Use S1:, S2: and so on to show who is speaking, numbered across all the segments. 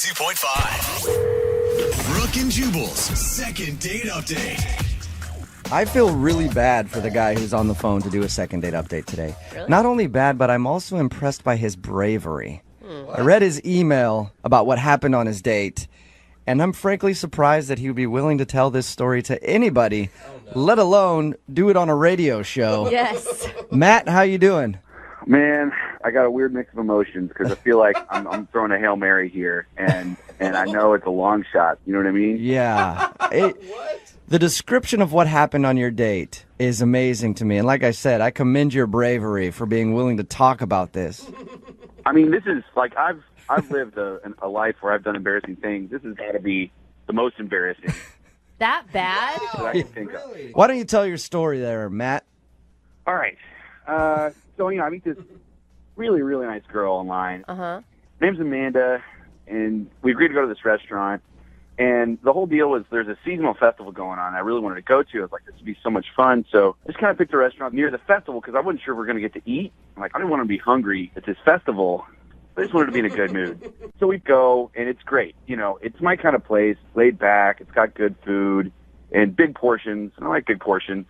S1: 92.5. Brooke and Jubal's second date update.
S2: I feel really bad for the guy who's on the phone to do a second date update today.
S3: Really?
S2: Not only bad, but I'm also impressed by his bravery. I read his email about what happened on his date, and I'm frankly surprised that he would be willing to tell this story to anybody, let alone do it on a radio show.
S3: Yes.
S2: Matt, how you doing?
S4: Man, I got a weird mix of emotions because I feel like I'm throwing a Hail Mary here, and I know it's a long shot. You know what I mean?
S2: Yeah. The description of what happened on your date is amazing to me. And like I said, I commend your bravery for being willing to talk about this.
S4: I mean, this is like I've lived a life where I've done embarrassing things. This has got to be the most embarrassing
S3: That bad?
S4: that I can think of.
S2: Why don't you tell your story there, Matt?
S4: All right. So, I meet this really, really nice girl online.
S3: Uh-huh.
S4: Her name's Amanda, and we agreed to go to this restaurant. And the whole deal was there's a seasonal festival going on I really wanted to go to. I was like, this would be so much fun. So I just kind of picked a restaurant near the festival because I wasn't sure if we were going to get to eat. I'm like, I didn't want to be hungry at this festival. I just wanted to be in a good mood. So we go, and it's great. You know, it's my kind of place, laid back. It's got good food and big portions. I like big portions.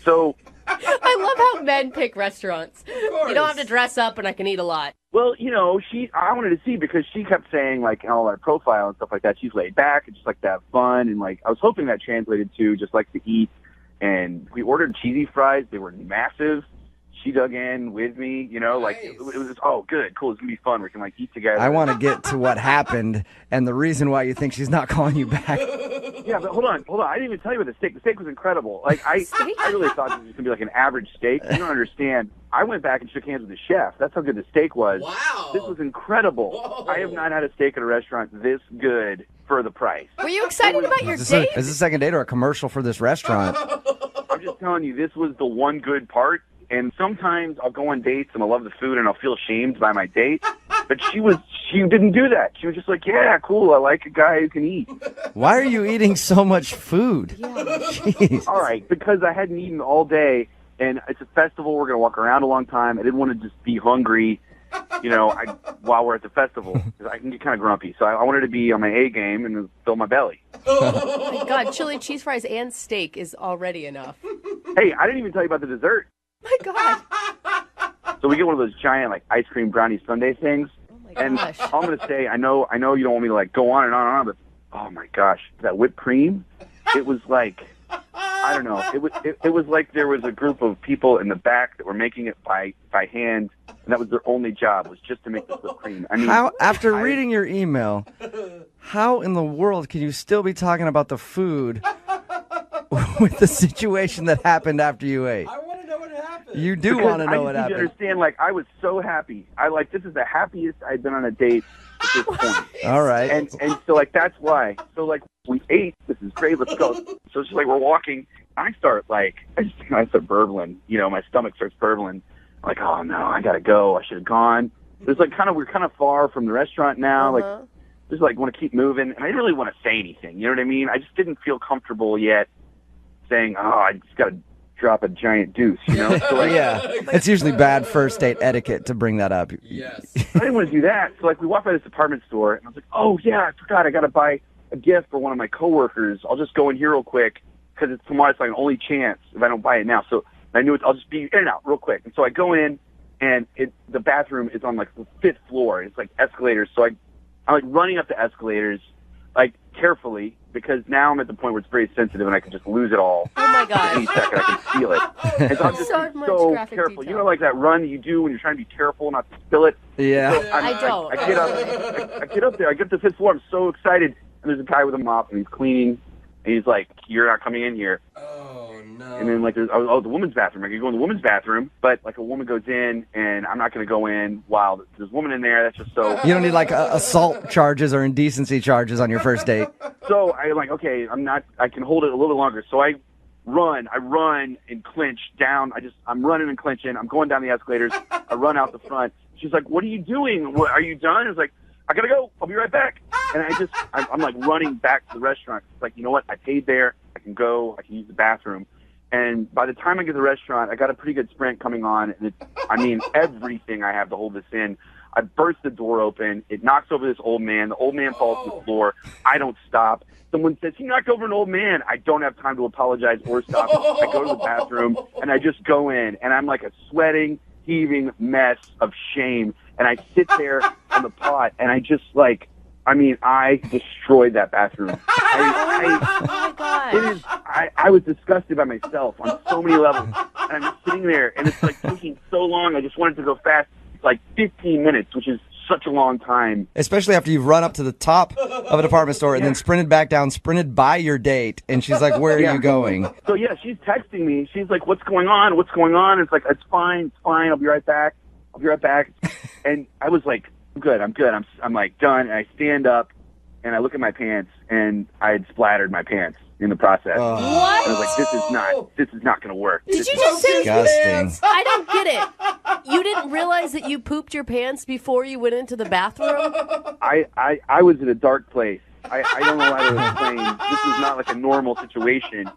S4: So,
S3: I love how men pick restaurants. You don't have to dress up and I can eat a lot.
S4: well, you know, I wanted to see because she kept saying, like, in all our profile and stuff like that, she's laid back and just like to have fun. And, like, I was hoping that translated to just like to eat. And we ordered cheesy fries. They were massive. She dug in with me, you know, like it was just, oh, good, cool. It's going to be fun. We can, like, eat together.
S2: I want to get to what happened and the reason why you think she's not calling you back.
S4: Yeah, but hold on. I didn't even tell you about the steak. The steak was incredible. Like, I really thought this was going to be like an average steak. You don't understand. I went back and shook hands with the chef. That's how good the steak was.
S5: Wow.
S4: This was incredible.
S5: Whoa.
S4: I have not had a steak at a restaurant this good for the price.
S3: Were you excited about your
S2: Is
S3: date?
S2: this a second date or a commeral for this restaurant?
S4: I'm just telling you, this was the one good part. And sometimes I'll go on dates and I'll love the food and I'll feel shamed by my date. But she didn't do that. She was just like, yeah, cool. I like a guy who can eat.
S2: Why are you eating so much food? Jeez.
S4: All right, because I hadn't eaten all day, and it's a festival. We're going to walk around a long time. I didn't want to just be hungry, you know, while we're at the festival, because I can get kind of grumpy. So I wanted to be on my A game and fill my belly.
S3: Oh my God, chili cheese fries and steak is already enough.
S4: Hey, I didn't even tell you about the dessert.
S3: My God.
S4: So we get one of those giant, like, ice cream brownie sundae things.
S3: Oh my
S4: And
S3: gosh.
S4: all I'm going to say, I know you don't want me to, like, go on and on and on, but, oh, my gosh, that whipped cream, it was like, I don't know. It was like there was a group of people in the back that were making it by hand, and that was their only job, was just to make this whipped cream. I mean,
S2: After reading your email, how in the world can you still be talking about the food with the situation that happened after you ate?
S5: I want to know what happened.
S2: You do want to know what
S4: I just need
S2: happened.
S4: to understand, like, I was so happy. This is the happiest I'd been on a date at this point.
S2: All right.
S4: And so, like, that's why. So, like, we ate. This is great. Let's go. So it's just like we're walking. I start burbling. You know, my stomach starts burbling. I'm like, oh, no, I got to go. I should have gone. There's, like, we're kind of far from the restaurant now. Like, just, like, want to keep moving. And I didn't really want to say anything. You know what I mean? I just didn't feel comfortable yet saying, oh, I just got to drop a giant deuce, you know? So, like,
S2: Yeah, it's usually bad first date etiquette to bring that up.
S5: Yes.
S4: I didn't want to do that. So, like, we walked by this department store, and I was like, oh, yeah, I forgot. I got to buy a gift for one of my coworkers. I'll just go in here real quick because it's tomorrow. It's like an only chance if I don't buy it now. So I knew I'll just be in and out real quick. And so I go in, and the bathroom is on, like, the 5th floor. It's, like, escalators. So I'm, like, running up the escalators, like, carefully, because now I'm at the point where it's very sensitive and I can just lose it all.
S3: Oh my God.
S4: Any second, I can feel it. And so I'm just
S3: So much
S4: so
S3: graphic
S4: careful.
S3: detail.
S4: You know, like that run that you do when you're trying to be careful not to spill it?
S2: Yeah.
S4: So
S3: I don't.
S4: I get up. I get up there. I get to the 5th floor. I'm so excited. And there's a guy with a mop, and he's cleaning. And he's like, you're not coming in here.
S5: Oh, no.
S4: And then, like, there's the women's bathroom. I can go in the women's bathroom, but, like, a woman goes in, and I'm not going to go in while there's a woman in there. That's just so...
S2: You don't need like assault charges or indecency charges on your first date.
S4: So I'm like, okay, I can hold it a little bit longer. So I run and clinch down. I'm running and clinching. I'm going down the escalators. I run out the front. She's like, what are you doing? Are you done? I was like, I gotta go. I'll be right back. And I'm like running back to the restaurant. It's like, you know what? I paid there. I can go. I can use the bathroom. And by the time I get to the restaurant, I got a pretty good sprint coming on. And everything I have to hold this in. I burst the door open. It knocks over this old man. The old man falls to the floor. I don't stop. Someone says, he knocked over an old man. I don't have time to apologize or stop. I go to the bathroom, and I just go in, and I'm like a sweating, heaving mess of shame. And I sit there on the pot, and I just I destroyed that bathroom.
S3: Oh my gosh.
S4: I was disgusted by myself on so many levels. And I'm just sitting there, and it's like taking so long. I just wanted to go fast. It's like 15 minutes, which is such a long time.
S2: Especially after you've run up to the top of a department store and then sprinted back down, sprinted by your date, and she's like, where are you going?
S4: So, yeah, she's texting me. She's like, what's going on? What's going on? It's like, it's fine. I'll be right back. And I was like, I'm good. I'm like done. And I stand up and I look at my pants, and I had splattered my pants in the process.
S3: What?
S4: And I was like, this is not going to work.
S3: Did you just say?
S2: Disgusting.
S3: I don't get it. You didn't realize that you pooped your pants before you went into the bathroom?
S4: I was in a dark place. I don't know how to explain. This was not like a normal situation.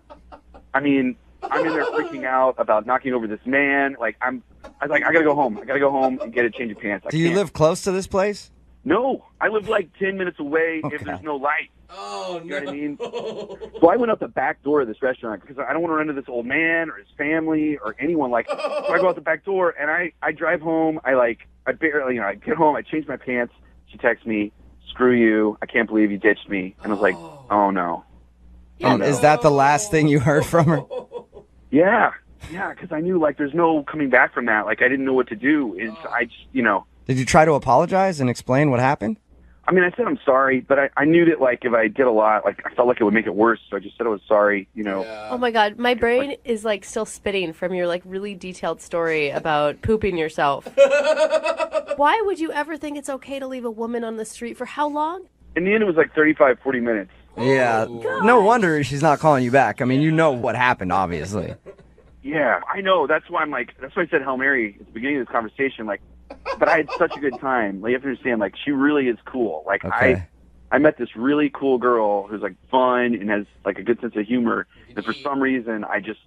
S4: I mean, I'm in there freaking out about knocking over this man. I was like, I gotta go home. I gotta go home and get a change of pants.
S2: Do you live close to this place?
S4: No, I live like 10 minutes away if there's no light.
S5: Oh,
S4: You know what I mean? So I went out the back door of this restaurant because I don't want to run into this old man or his family or anyone. So I go out the back door and I drive home. I barely, I get home. I change my pants. She texts me, "Screw you. I can't believe you ditched me." And I was like, oh no.
S2: Is that the last thing you heard from her?
S4: Yeah, because I knew there's no coming back from that. I didn't know what to do. I just,
S2: Did you try to apologize and explain what happened?
S4: I mean, I said I'm sorry, but I knew that if I did a lot, I felt like it would make it worse. So I just said I was sorry.
S3: Oh my God, my brain is still spitting from your really detailed story about pooping yourself. Why would you ever think it's okay to leave a woman on the street for how long?
S4: In the end, it was 35, 40 minutes.
S2: Yeah. No wonder she's not calling you back. I mean, you know what happened, obviously.
S4: Yeah, I know. That's why that's why I said Hail Mary at the beginning of this conversation. But I had such a good time. You have to understand, she really is cool.
S2: Okay.
S4: I met this really cool girl who's fun and has a good sense of humor. And for some reason, I just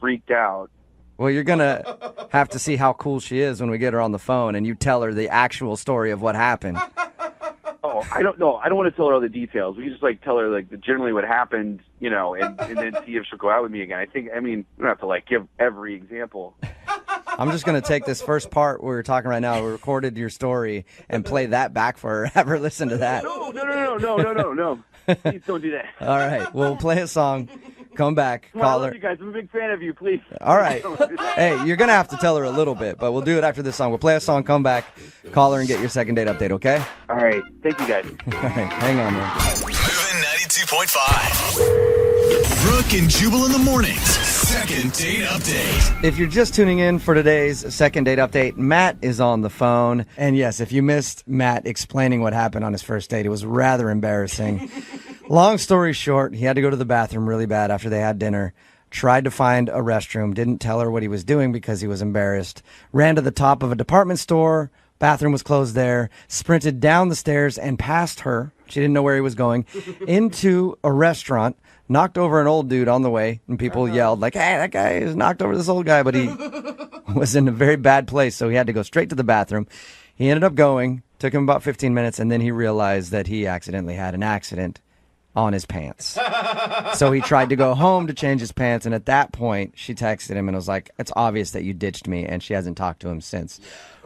S4: freaked out.
S2: Well, you're going to have to see how cool she is when we get her on the phone and you tell her the actual story of what happened.
S4: Oh, I don't know. I don't want to tell her all the details. We can just tell her generally what happened, and then see if she'll go out with me again. We don't have to give every example.
S2: I'm just going to take this first part where we're talking right now. We recorded your story and play that back for her. Have her listen to that.
S4: No. Please don't do that.
S2: All right. We'll play a song. Come back.
S4: I
S2: Call
S4: love
S2: her.
S4: you guys. I'm a big fan of you. Please.
S2: All right. Hey, you're going to have to tell her a little bit, but we'll do it after this song. We'll play a song, come back, call her, and get your second date update, okay?
S4: All right. Thank you, guys.
S2: All right. Hang on, man.
S1: Moving 92.5. Brooke and Jubal in the mornings. Second date update.
S2: If you're just tuning in for today's second date update, Matt is on the phone. And yes, if you missed Matt explaining what happened on his first date, it was rather embarrassing. Long story short, he had to go to the bathroom really bad after they had dinner. Tried to find a restroom, didn't tell her what he was doing because he was embarrassed. Ran to the top of a department store, bathroom was closed there, sprinted down the stairs and past her, she didn't know where he was going, into a restaurant, knocked over an old dude on the way, and people yelled hey, that guy has knocked over this old guy, but he was in a very bad place, so he had to go straight to the bathroom. He ended up going, took him about 15 minutes, and then he realized that he accidentally had an accident on his pants. So he tried to go home to change his pants, and at that point, she texted him and was like, "It's obvious that you ditched me," and she hasn't talked to him since.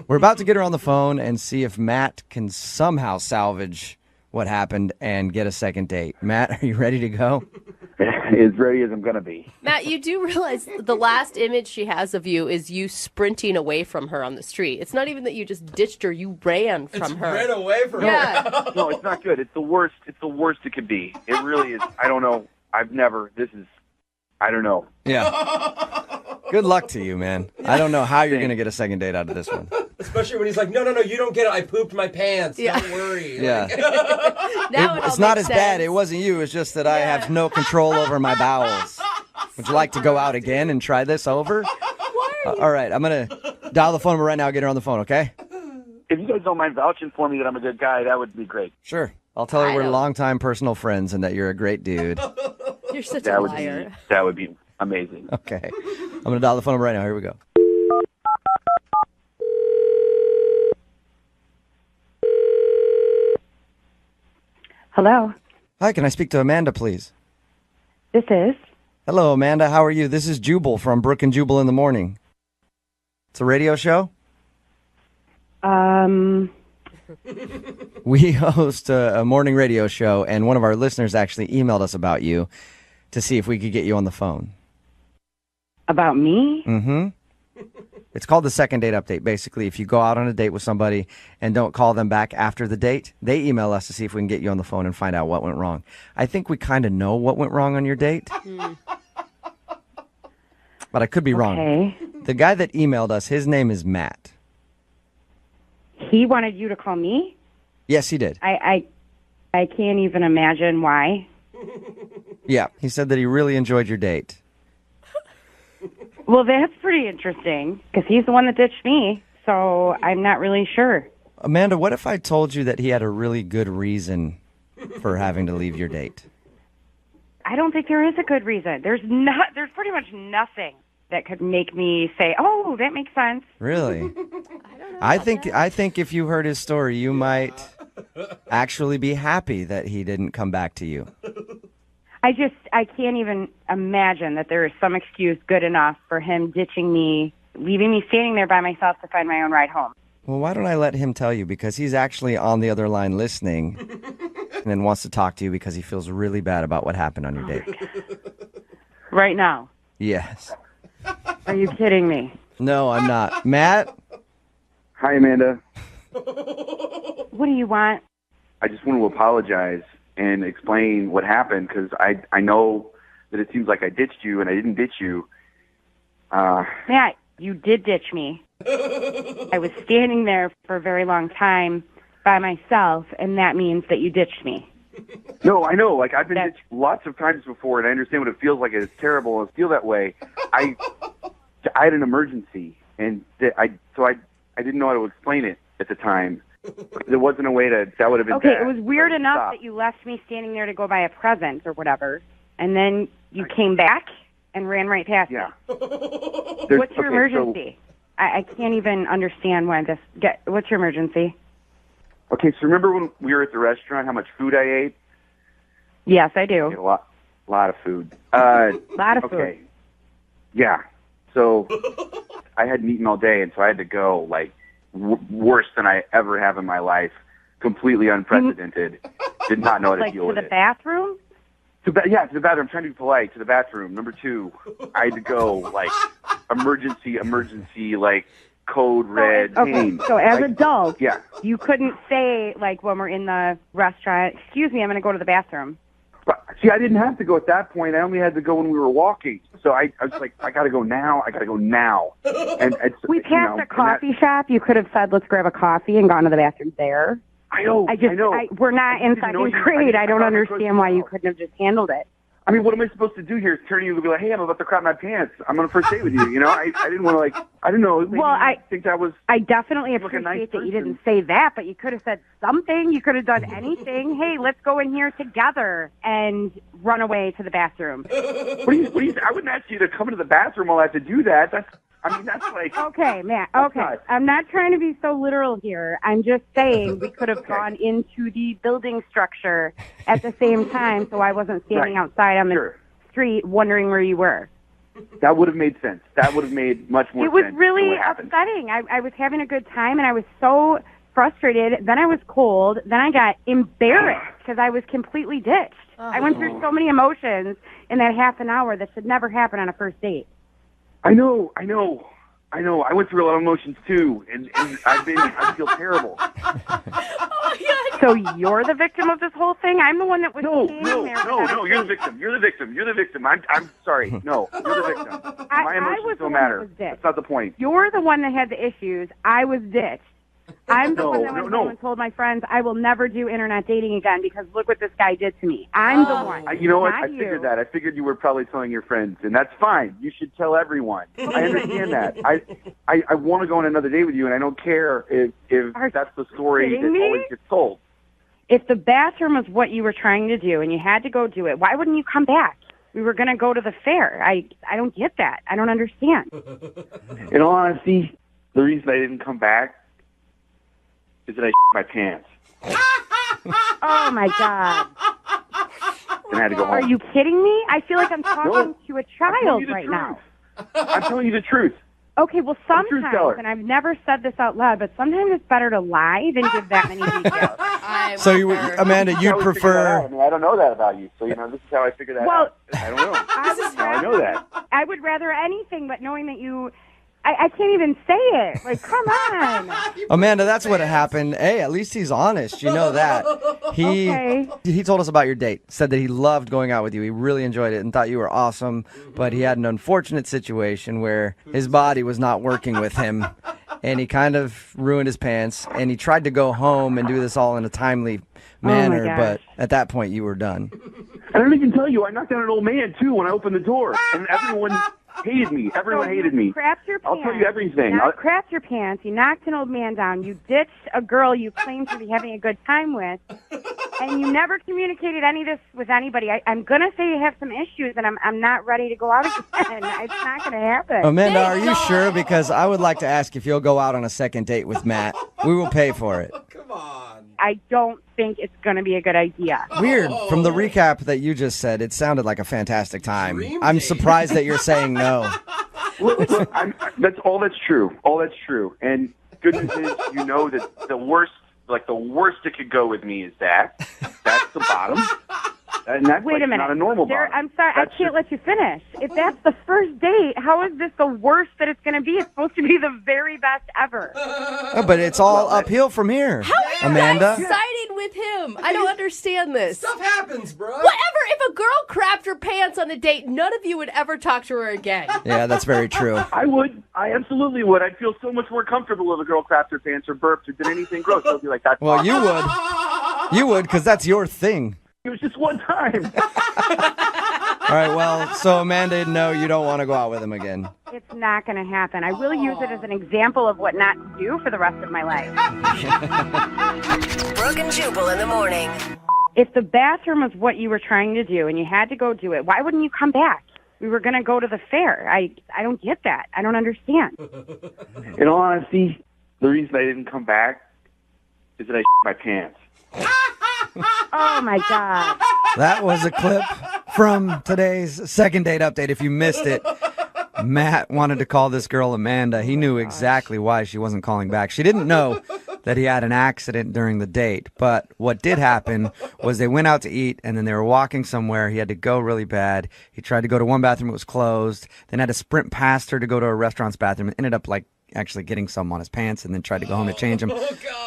S2: We're about to get her on the phone and see if Matt can somehow salvage what happened and get a second date. Matt, are you ready to go?
S4: As ready as I'm going to be.
S3: Matt, you do realize the last image she has of you is you sprinting away from her on the street. It's not even that you just ditched her, you ran from her.
S5: Ran away from her.
S3: Yeah.
S4: No, it's not good. It's the worst. It's the worst it could be. It really is. I don't know. I don't know.
S2: Yeah. Good luck to you, man. I don't know how you're going to get a second date out of this one.
S5: Especially when he's like, no, you don't get it. I pooped my pants.
S3: Yeah.
S5: Don't worry.
S2: Yeah.
S3: Now
S2: It's not as bad. It wasn't you. It's just that I have no control over my bowels. Would you like to go out again and try this over? All right. I'm going to dial the phone number right now. Get her on the phone, okay?
S4: If you guys don't mind vouching for me that I'm a good guy, that would be great.
S2: Sure. I'll tell her
S3: I
S2: we're
S3: don't-
S2: longtime personal friends and that you're a great dude.
S3: You're such
S4: That
S3: a
S4: would
S3: liar.
S4: be amazing.
S2: Okay. I'm going to dial the phone number right now. Here we go.
S6: Hello.
S2: Hi, can I speak to Amanda, please?
S6: This is.
S2: Hello, Amanda. How are you? This is Jubal from Brooke and Jubal in the Morning. It's a radio show. We host a morning radio show, and one of our listeners actually emailed us about you to see if we could get you on the phone.
S6: About me?
S2: Mm-hmm. It's called the second date update. Basically, if you go out on a date with somebody and don't call them back after the date, they email us to see if we can get you on the phone and find out what went wrong. I think we kind of know what went wrong on your date. But I could be wrong.
S6: Okay.
S2: The guy that emailed us, his name is Matt.
S6: He wanted you to call me?
S2: Yes, he did.
S6: I can't even imagine why.
S2: Yeah, he said that he really enjoyed your date.
S6: Well, that's pretty interesting, because he's the one that ditched me, so I'm not really sure.
S2: Amanda, what if I told you that he had a really good reason for having to leave your date?
S6: I don't think there is a good reason. There's pretty much nothing that could make me say, "Oh, that makes sense."
S2: Really? I think if you heard his story, you might actually be happy that he didn't come back to you.
S6: I can't even imagine that there is some excuse good enough for him ditching me, leaving me standing there by myself to find my own ride home.
S2: Well, why don't I let him tell you? Because he's actually on the other line listening and then wants to talk to you because he feels really bad about what happened on your date.
S6: Right now?
S2: Yes.
S6: Are you kidding me?
S2: No, I'm not. Matt?
S4: Hi, Amanda.
S6: What do you want?
S4: I just want to apologize and explain what happened because I know that it seems like I ditched you and I didn't ditch you.
S6: Matt, you did ditch me. I was standing there for a very long time by myself, and that means that you ditched me.
S4: No, I know. Like, I've been ditched lots of times before, and I understand what it feels like. It's terrible and feel that way. I had an emergency, and I didn't know how to explain it at the time. There wasn't a way that would have been
S6: okay.
S4: bad.
S6: It was weird
S4: So
S6: enough
S4: stop.
S6: that you left me standing there to go buy a present or whatever, and then you came back and ran right past
S4: Yeah.
S6: me. What's your emergency? I can't even understand why this. What's your emergency?
S4: Okay, so remember when we were at the restaurant, how much food I ate?
S6: Yes, I
S4: I ate
S6: do.
S4: a lot of food.
S6: Lot of food.
S4: Okay. Yeah. So I hadn't eaten all day, and so I had to go, like, worse than I ever have in my life. Completely unprecedented. Did not know how to
S6: Like
S4: deal
S6: to
S4: with
S6: the
S4: it.
S6: bathroom?
S4: To the bathroom. I'm trying to be polite. To the bathroom. Number 2, I had to go, like, emergency, like, code red.
S6: Okay,
S4: pain.
S6: so as
S4: Like,
S6: adults,
S4: yeah.
S6: you couldn't say, like, when we're in the restaurant, "Excuse me, I'm going to go to the bathroom."
S4: But, see, I didn't have to go at that point. I only had to go when we were walking. So I was like, I got to go now. And it's,
S6: We passed a coffee shop. You could have said, "Let's grab a coffee," and gone to the bathroom there.
S4: I know.
S6: I know. We're not in second grade. I don't understand why you couldn't have just handled it.
S4: I mean, what am I supposed to do here? Is turn to you and be like, "Hey, I'm about to crap my pants. I'm on a first date with you." You know, I didn't want to, like, I didn't know. Maybe
S6: Well,
S4: you think that was.
S6: I definitely
S4: Look, a
S6: appreciate
S4: nice
S6: that you
S4: person.
S6: didn't say that, but you could have said something. You could have done anything. Hey, let's go in here together and run away to the bathroom.
S4: What do you? I wouldn't ask you to come into the bathroom while I have to do that. That's like.
S6: Okay, Matt.
S4: That's
S6: Okay.
S4: not-
S6: I'm not trying to be so literal here. I'm just saying we could have gone into the building structure at the same time, so I wasn't standing
S4: Right.
S6: outside on the
S4: Sure.
S6: street wondering where you were.
S4: That would have made sense. That would have made much more
S6: It was
S4: sense. than
S6: really
S4: what happened.
S6: upsetting. I was having a good time, and I was so frustrated. Then I was cold. Then I got embarrassed because I was completely ditched. I went through so many emotions in that half an hour that should never happen on a first date.
S4: I know. I went through a lot of emotions too, and I feel terrible.
S6: So you're the victim of this whole thing? I'm the one that was
S4: No,
S6: standing there.
S4: you're the victim. You're the victim. I'm sorry. No, you're the victim.
S6: I
S4: My emotions
S6: was the
S4: don't
S6: one that
S4: matter.
S6: was ditched.
S4: That's not the point.
S6: You're the one that had the issues. I was ditched. I'm the
S4: No,
S6: one that went
S4: no.
S6: home and told my friends I will never do internet dating again because look what this guy did to me. I'm the one.
S4: You know what?
S6: not
S4: I figured
S6: you.
S4: that. I figured you were probably telling your friends, and that's fine. You should tell everyone. I understand that. I want to go on another date with you, and I don't care if
S6: Are
S4: that's the story
S6: you
S4: that
S6: kidding me?
S4: always gets told.
S6: If the bathroom was what you were trying to do and you had to go do it, why wouldn't you come back? We were going to go to the fair. I don't get that. I don't understand.
S4: In all honesty, the reason I didn't come back is that I my pants.
S6: Oh, my God.
S4: And I had to go home.
S6: Are you kidding me? I feel like I'm talking to a
S4: I'm telling
S6: child
S4: you the
S6: right
S4: truth.
S6: now.
S4: I'm telling you the truth.
S6: Okay, well,
S4: I'm a truth teller.
S6: sometimes, and I've never said this out loud, but sometimes it's better to lie than give that many details.
S2: So, Amanda,
S4: This is
S2: you'd
S4: how we figured that out.
S2: prefer.
S4: I mean, I don't know that about you. So, this is how I figured that
S6: Well,
S4: out. I don't know. Now I know that.
S6: I would rather anything but knowing that you... I can't even say it. Like, come on.
S2: Amanda, that's what happened. Hey, at least he's honest. You know that.
S6: Okay.
S2: He told us about your date. Said that he loved going out with you. He really enjoyed it and thought you were awesome. But he had an unfortunate situation where his body was not working with him. And he kind of ruined his pants. And he tried to go home and do this all in a timely manner.
S6: gosh.
S2: But at that point, you were done.
S4: I don't even tell you. I knocked down an old man, too, when I opened the door. And everyone hated me. Everyone hated me.
S6: Crapped your pants.
S4: I'll tell you everything.
S6: You crapped your pants. You knocked an old man down. You ditched a girl you claimed to be having a good time with. And you never communicated any of this with anybody. I'm going to say you have some issues, and I'm not ready to go out again. It's not going to happen.
S2: Amanda, are you sure? Because I would like to ask if you'll go out on a second date with Matt. We will pay for it.
S5: Come on.
S6: I don't think it's going to be a good idea.
S2: Weird. From the recap that you just said, it sounded like a fantastic time.
S5: Dream
S2: I'm
S5: date.
S2: surprised that you're saying no.
S4: Look, that's all that's true. All that's true. And good news is, that the worst it could go with me is that. That's the bottom. And that's
S6: Wait a minute.
S4: not a normal bottom.
S6: I'm sorry.
S4: That's
S6: I can't let you finish. If that's the first date, how is this the worst that it's going to be? It's supposed to be the very best ever.
S2: Oh, but it's all uphill from here,
S3: How are you
S2: Amanda.
S3: guys siding with him? I don't understand this.
S5: Stuff happens, bro.
S3: Whatever. If a girl crapped her pants on a date, none of you would ever talk to her again.
S2: Yeah, that's very true.
S4: I would. I absolutely would. I'd feel so much more comfortable if a girl crapped her pants or burped or did anything gross. I'd be like, that's
S2: Well,
S4: fine.
S2: you would. You would, because that's your thing.
S4: It was just one time.
S2: All right, well, so Amanda, no, you don't want to go out with him again.
S6: It's not going to happen. I will use it as an example of what not to do for the rest of my life.
S7: Brooke and Jubal in the morning.
S6: If the bathroom was what you were trying to do and you had to go do it, why wouldn't you come back? We were going to go to the fair. I don't get that. I don't understand.
S4: In all honesty, the reason I didn't come back is that I my pants.
S6: Oh, my God.
S2: That was a clip from today's second date update. If you missed it, Matt wanted to call this girl Amanda. He knew exactly why she wasn't calling back. She didn't know that he had an accident during the date. But what did happen was they went out to eat, and then they were walking somewhere. He had to go really bad. He tried to go to one bathroom. It was closed. Then had to sprint past her to go to a restaurant's bathroom and ended up actually getting some on his pants and then tried to go home to change them.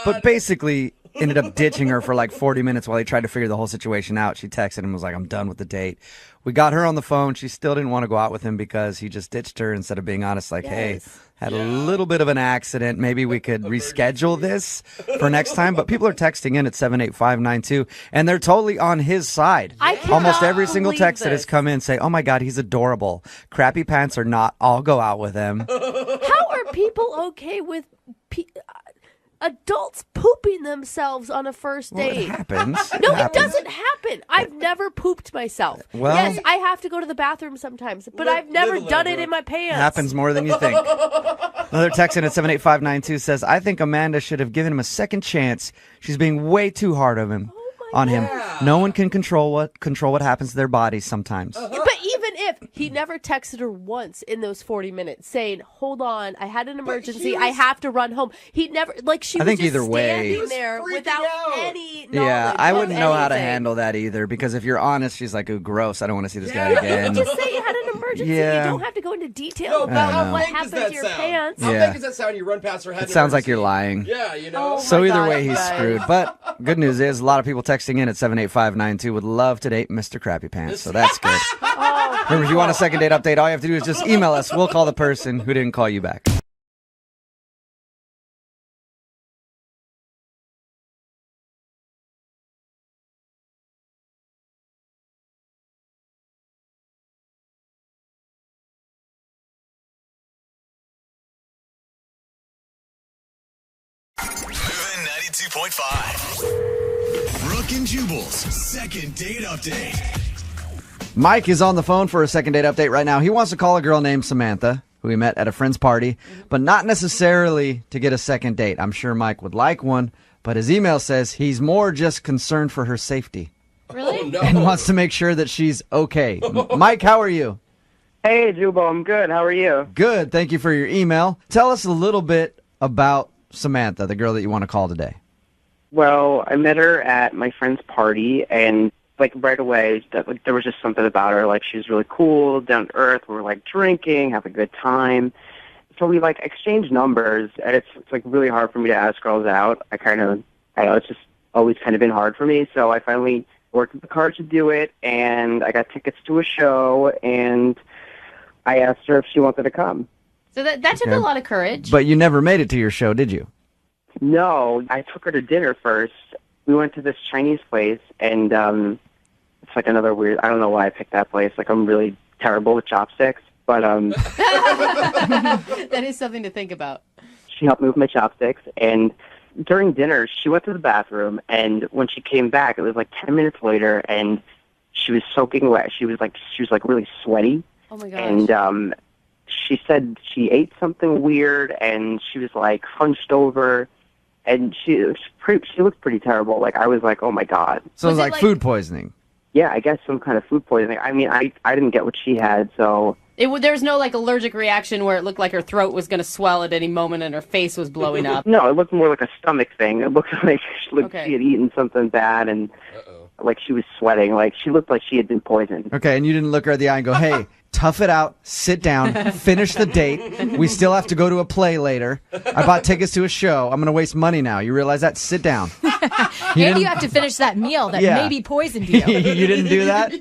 S2: But basically ended up ditching her for 40 minutes while he tried to figure the whole situation out. She texted him and was like, I'm done with the date. We got her on the phone. She still didn't want to go out with him because he just ditched her instead of being honest, hey, had a little bit of an accident. Maybe we could reschedule this for next time. But people are texting in at 78592, and they're totally on his side.
S3: I cannot
S2: Almost every single
S3: believe
S2: text that has
S3: this.
S2: come in say, oh my God, he's adorable. Crappy pants or not, I'll go out with him.
S3: How are people okay with adults pooping themselves on a first
S2: Well,
S3: date?
S2: it happens.
S3: No,
S2: It
S3: it
S2: happens.
S3: doesn't happen. I've never pooped myself.
S2: Well-
S3: yes, I have to go to the bathroom sometimes, but I've never
S5: live a
S3: done
S5: little,
S3: it in my pants.
S2: Happens more than you think. Another text in at 78592 says, I think Amanda should have given him a second chance. She's being way too hard of him. On him. No one can control what happens to their bodies sometimes.
S3: But even if he never texted her once in those 40 minutes saying, hold on, I had an emergency, I have to run home. He never, she
S2: I
S3: was
S2: think
S3: just
S2: either way-
S3: standing
S2: He was
S3: there
S5: freaking
S3: without
S5: out.
S3: any knowledge
S2: Yeah, I
S3: of
S2: wouldn't know how to
S3: anything.
S2: handle that either, because if you're honest, she's like, ooh, gross, I don't want to see this guy
S3: You
S2: again.
S3: just say you had an emergency.
S2: Yeah.
S3: You don't have to go into detail
S5: No,
S3: about
S2: I know.
S3: what
S5: fake does
S3: happened
S5: that
S3: to your
S5: sound?
S3: pants.
S5: How
S2: Yeah.
S5: fake does that sound? You run past her head.
S2: It sounds like you're lying.
S5: Yeah,
S3: Oh,
S2: So
S3: my
S2: either
S3: God,
S2: way, he's
S3: guys.
S2: screwed. But good news is, a lot of people texting in at 78592 would love to date Mr. Crappy Pants, so that's good. Remember, if you want a second date update, all you have to do is just email us. We'll call the person who didn't call you back.
S1: Moving 92.5. Brooke and Jubal's second date update.
S2: Mike is on the phone for a second date update right now. He wants to call a girl named Samantha, who he met at a friend's party, but not necessarily to get a second date. I'm sure Mike would like one, but his email says he's more just concerned for her safety
S3: Really?
S5: Oh, no.
S2: and wants to make sure that she's okay. Mike, how are you?
S7: Hey, Jubal, I'm good. How are you?
S2: Good. Thank you for your email. Tell us a little bit about Samantha, the girl that you want to call today.
S7: Well, I met her at my friend's party, and like right away, there was just something about her. Like she was really cool, down to earth. We were like drinking, having a good time. So we like exchanged numbers, and it's like really hard for me to ask girls out. I know it's just always kind of been hard for me. So I finally worked with the card to do it, and I got tickets to a show, and I asked her if she wanted to come.
S3: So that took a lot of courage.
S2: But you never made it to your show, did you?
S7: No, I took her to dinner first. We went to this Chinese place, and it's like another weird. I don't know why I picked that place. Like I'm really terrible with chopsticks, but
S3: That is something to think about.
S7: she helped me with my chopsticks. And during dinner, she went to the bathroom, and when she came back, it was like 10 minutes later, and she was soaking wet. She was like really sweaty,
S3: Oh my gosh.
S7: and she said she ate something weird, and she was like hunched over. And she looked pretty terrible. Like, I was like, oh, my God.
S2: So it was
S3: Was it
S2: like
S3: like-
S2: food poisoning.
S7: Yeah, I guess some kind of food poisoning. I mean, I didn't get what she had, so...
S3: There was no like allergic reaction where it looked like her throat was going to swell at any moment and her face was blowing up.
S7: No, it looked more like a stomach thing. It looked like
S3: Okay.
S7: she had eaten something bad, and like she was sweating. Like, she looked like she had been poisoned.
S2: Okay, and you didn't look her in the eye and go, hey, tough it out, sit down, finish the date. We still have to go to a play later. I bought tickets to a show. I'm going to waste money now. You realize that? Sit down.
S8: And you have to finish that meal that
S2: Yeah.
S8: maybe poisoned you.
S2: You didn't do that?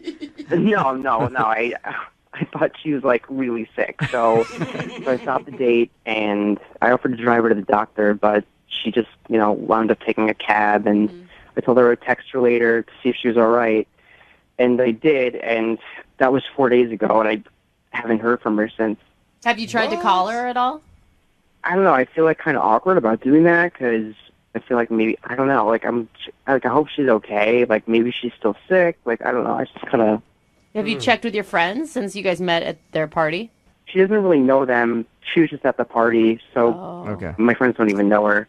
S7: No. I thought she was, like, really sick. So I stopped the date, and I offered to drive her to the doctor, but she just, wound up taking a cab, and I told her I'd text her later to see if she was all right. And I did, and that was 4 days ago, and I haven't heard from her since.
S3: Have you tried to call her at all?
S7: I don't know. I feel like kind of awkward about doing that because I feel like maybe I don't know. Like I hope she's okay. Like maybe she's still sick. Like I don't know. I just kind of.
S3: Have you checked with your friends since you guys met at their party?
S7: She doesn't really know them. She was just at the party, so
S2: Okay.
S7: my friends don't even know her.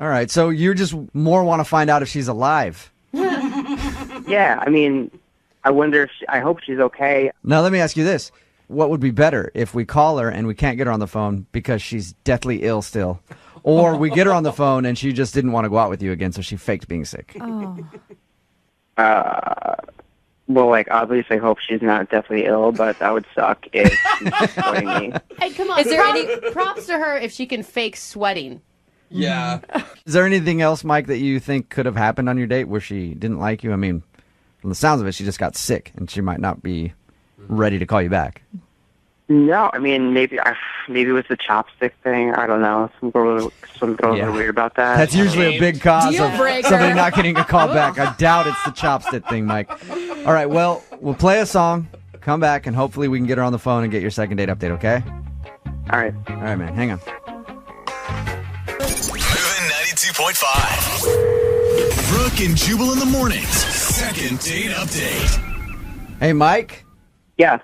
S2: All right, so you just more want to find out if she's alive.
S7: Yeah, I mean, I wonder. I hope she's okay.
S2: Now, let me ask you this. What would be better if we call her and we can't get her on the phone because she's deathly ill still? Or we get her on the phone and she just didn't want to go out with you again, so she faked being sick?
S7: Well, like obviously, I hope she's not deathly ill, but that would suck if she's sweating me.
S3: Hey, come on.
S8: Is there
S3: props to her if she can fake sweating?
S5: Yeah.
S2: Is there anything else, Mike, that you think could have happened on your date where she didn't like you? I mean, from the sounds of it, she just got sick and she might not be ready to call you back.
S7: No, I mean maybe it was the chopstick thing. I don't know. Some girls
S2: Yeah.
S7: are weird about that.
S2: That's usually a big cause
S8: Deal
S2: of
S8: breaker.
S2: somebody not getting a call back. I doubt it's the chopstick thing, Mike. All right, well, we'll play a song, come back, and hopefully we can get her on the phone and get your second date update, okay?
S7: All right.
S2: All right, man, hang on.
S1: Moving 92.5. Brooke and Jubal in the mornings. Second date update.
S2: Hey, Mike,
S7: Yeah.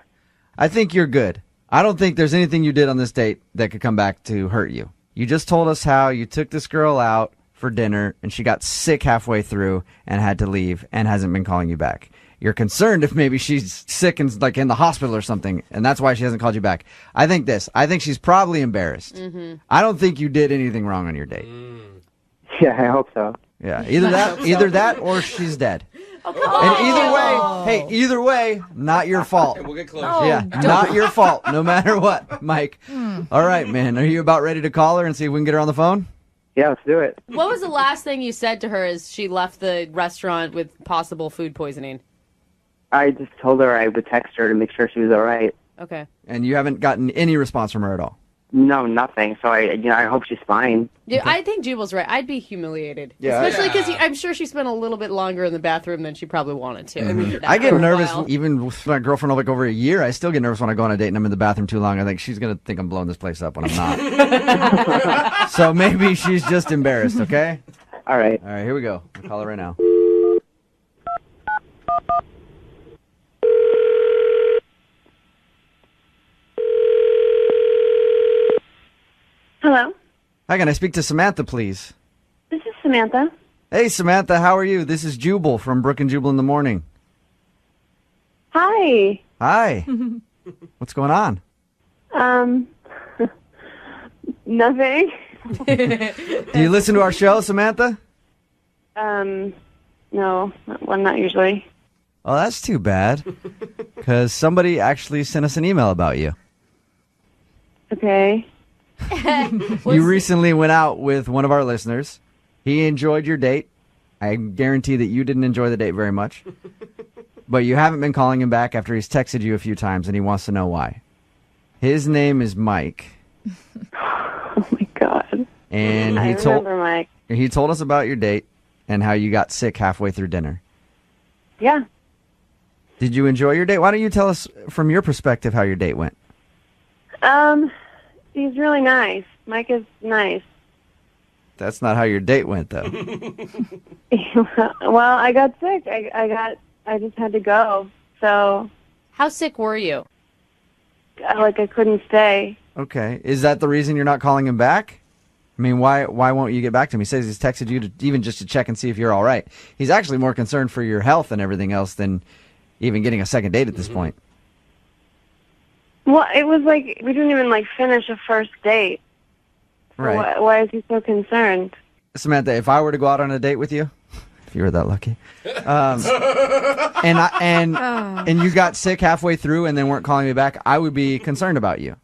S2: I think you're good. I don't think there's anything you did on this date that could come back to hurt you. You just told us how you took this girl out for dinner and she got sick halfway through and had to leave and hasn't been calling you back. You're concerned if maybe she's sick and like in the hospital or something, and that's why she hasn't called you back. I think she's probably embarrassed. I don't think you did anything wrong on your date.
S7: Yeah, I hope so.
S2: Yeah, either that or she's dead. And either way, not your fault.
S5: We'll get close.
S2: Yeah, not your fault, no matter what, Mike. All right, man. Are you about ready to call her and see if we can get her on the phone?
S7: Yeah, let's do it.
S3: What was the last thing you said to her as she left the restaurant with possible food poisoning?
S7: I just told her I would text her to make sure she was all right.
S3: Okay.
S2: And you haven't gotten any response from her at all?
S7: No, nothing. So I hope she's fine.
S3: Yeah, I think Jubal's right. I'd be humiliated.
S2: Yeah.
S3: Especially because I'm sure she spent a little bit longer in the bathroom than she probably wanted to.
S2: I get
S3: For a
S2: nervous
S3: while.
S2: even with my girlfriend like over a year. I still get nervous when I go on a date and I'm in the bathroom too long. I think she's going to think I'm blowing this place up when I'm not. So maybe she's just embarrassed, okay?
S7: All right.
S2: All right, here we go. I'll call her right now.
S9: Hello,
S2: Hi, can I speak to Samantha, please?
S9: this is
S7: Samantha.
S2: Hey, Samantha, how are you? This is Jubal from Brooke and Jubal in the morning.
S7: Hi.
S2: Hi. What's going on?
S7: Nothing.
S2: Do you listen to our show, Samantha?
S7: No, well, not usually.
S2: Oh, that's too bad. Because somebody actually sent us an email about you.
S7: Okay.
S2: You recently went out with one of our listeners. He enjoyed your date. I guarantee that you didn't enjoy the date very much. But you haven't been calling him back after he's texted you a few times, and he wants to know why. His name is Mike.
S7: Oh, my God.
S2: And
S7: I remember Mike.
S2: he told us about your date and how you got sick halfway through dinner.
S7: Yeah.
S2: Did you enjoy your date? Why don't you tell us from your perspective how your date went?
S7: He's really nice. Mike is nice.
S2: That's not how your date went, though.
S7: Well, I got sick. I just had to go. So,
S3: How sick were you?
S7: I couldn't stay.
S2: Okay. Is that the reason you're not calling him back? I mean, why won't you get back to him? He says he's texted you even just to check and see if you're all right. He's actually more concerned for your health and everything else than even getting a second date at this point.
S7: Well, it was we didn't even finish a first date. So
S2: Right.
S7: Why is he so concerned?
S2: Samantha, if I were to go out on a date with you, if you were that lucky, and you got sick halfway through and then weren't calling me back, I would be concerned about you.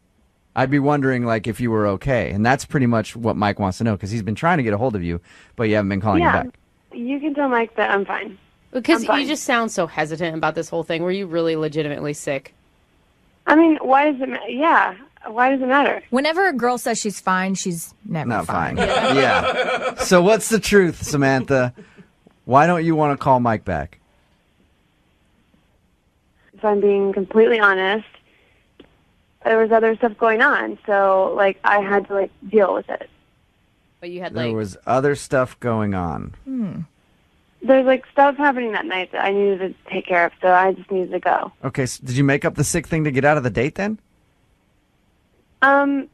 S2: I'd be wondering if you were okay, and that's pretty much what Mike wants to know because he's been trying to get a hold of you, but you haven't been calling him back.
S7: You can tell Mike that I'm fine.
S3: Because
S7: I'm fine.
S3: you just sound so hesitant about this whole thing. Were you really legitimately sick?
S7: I mean, why does it matter? Yeah, why does it matter?
S8: Whenever a girl says she's fine, she's never
S2: Not fine. Yeah. So what's the truth, Samantha? Why don't you want to call Mike back?
S7: If I'm being completely honest, there was other stuff going on, so I had to deal with it.
S3: But you had
S2: There was other stuff going on.
S7: There's stuff happening that night that I needed to take care of, so I just needed to go.
S2: Okay, so did you make up the sick thing to get out of the date then?
S7: I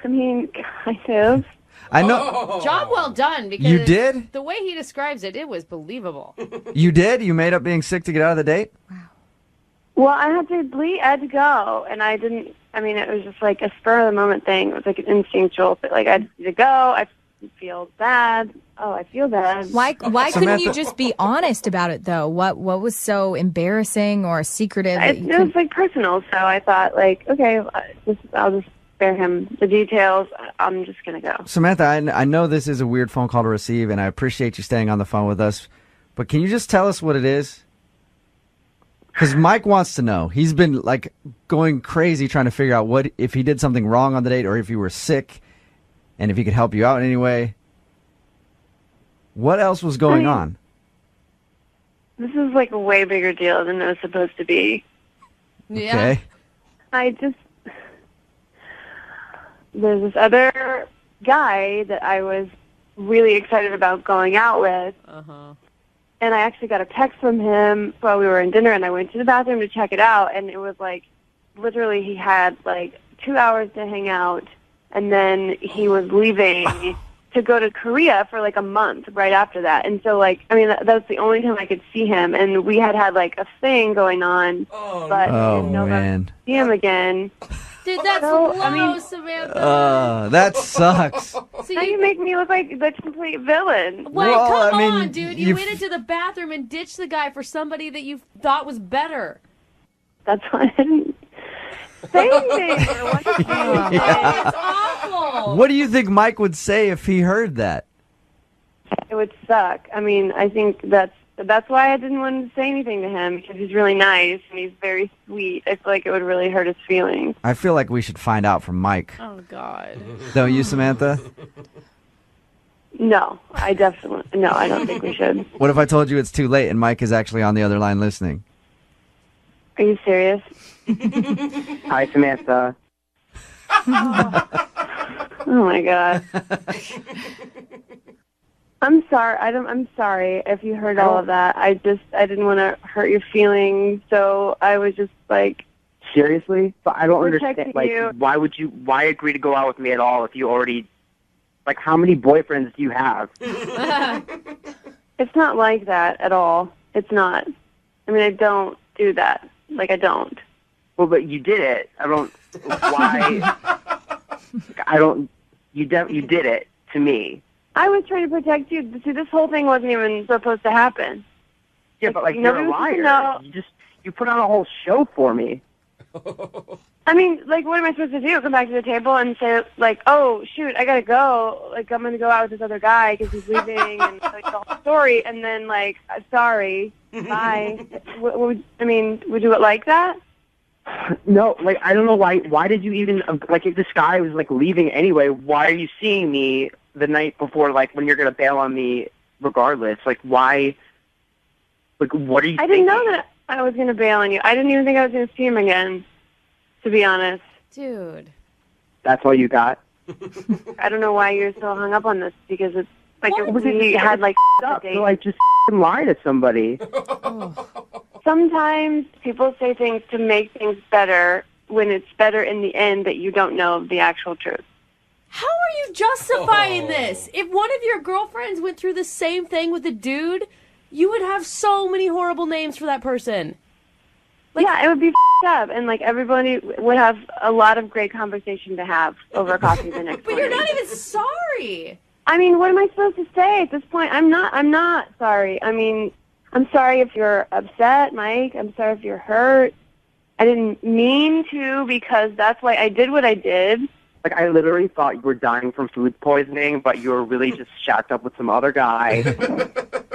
S7: mean, kind of.
S2: I know.
S3: Job well done. Because
S2: You did?
S3: The way he describes it, it was believable.
S2: You did? You made up being sick to get out of the date?
S7: Well, I had to go, and I didn't. I mean, it was just a spur of the moment thing. It was an instinctual. I just need to go. I feel bad. Oh, I feel bad.
S8: Why couldn't
S2: Samantha-
S8: you just be honest about it, though? What was so embarrassing or secretive?
S7: It was personal, so I thought okay, I'll just spare him the details. I'm just gonna go.
S2: Samantha, I know this is a weird phone call to receive, and I appreciate you staying on the phone with us, but can you just tell us what it is? Because Mike wants to know. He's been going crazy trying to figure out what if he did something wrong on the date or if you were sick and if he could help you out in any way. What else was going on?
S7: This is a way bigger deal than it was supposed to be.
S3: Yeah.
S2: Okay.
S7: There's this other guy that I was really excited about going out with. And I actually got a text from him while we were in dinner, and I went to the bathroom to check it out, and it was literally he had 2 hours to hang out, and then he was leaving to go to Korea for a month right after that. And so that's the only time I could see him, and we had a thing going on, but I didn't know if I would see him again.
S3: Dude, that's low, Samantha.
S2: That sucks.
S7: Now you make me look like the complete villain.
S3: Well, come
S2: I mean,
S3: on, dude. You went into the bathroom and ditched the guy for somebody that you thought was better.
S7: That's why I didn't say anything.
S3: It's awful.
S2: What do you think Mike would say if he heard that?
S7: It would suck. I mean, I think that's why I didn't want to say anything to him, because he's really nice and he's very sweet. I feel like it would really hurt his feelings.
S2: I feel like we should find out from Mike.
S3: Oh, God.
S2: Don't you, Samantha?
S7: No, I don't think we should.
S2: What if I told you it's too late and Mike is actually on the other line listening?
S7: Are you serious?
S9: Hi, Samantha.
S7: Oh my God. I'm sorry. I'm sorry if you heard all of that. I didn't want to hurt your feelings, so I was just
S9: Seriously? But I don't
S7: Protecting
S9: understand.
S7: you.
S9: Why agree to go out with me at all if you already, Like, how many boyfriends do you have?
S10: It's not like that at all. It's not. I mean, I don't do that. Like, I don't.
S9: Well, but you did it. I don't. Why? I don't. You did it to me.
S10: I was trying to protect you. See, this whole thing wasn't even supposed to happen.
S9: Yeah, but like you're a liar. You put on a whole show for me.
S10: I mean, like, what am I supposed to do? Come back to the table and say, like, oh, shoot, I gotta go. Like, I'm gonna go out with this other guy because he's leaving, and like the whole story, and then like, sorry, bye. Would you like that?
S9: No, like, I don't know why. Why did you even like? If this guy was like leaving anyway, why are you seeing me the night before? Like, when you're gonna bail on me, regardless. Like, why? Like, what are you?
S10: I didn't know that I was gonna bail on you. I didn't even think I was gonna see him again. To be honest.
S3: Dude.
S9: That's all you got?
S10: I don't know why you're so hung up on this, because it's like we had like
S9: up. So like just lie to somebody.
S10: Sometimes people say things to make things better when it's better in the end that you don't know the actual truth.
S3: How are you justifying this? If one of your girlfriends went through the same thing with a dude, you would have so many horrible names for that person.
S10: Like, yeah, it would be up, and like everybody would have a lot of great conversation to have over coffee the next
S3: But
S10: morning.
S3: you're not even sorry.
S10: I mean, what am I supposed to say at this point? I'm not sorry. I mean, I'm sorry if you're upset, Mike. I'm sorry if you're hurt. I didn't mean to, because that's why I did what I did.
S9: Like, I literally thought you were dying from food poisoning, but you were really just shacked up with some other guy.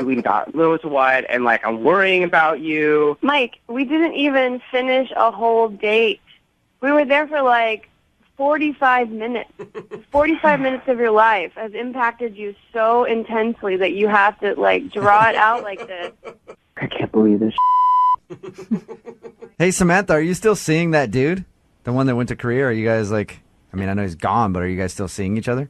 S9: We got Lewis White, and like, I'm worrying about you.
S10: Mike, we didn't even finish a whole date. We were there for like 45 minutes. 45 minutes of your life has impacted you so intensely that you have to like draw it out like this.
S9: I can't believe this.
S2: Hey, Samantha, are you still seeing that dude? The one that went to Korea? Are you guys like, I mean, I know he's gone, but are you guys still seeing each other?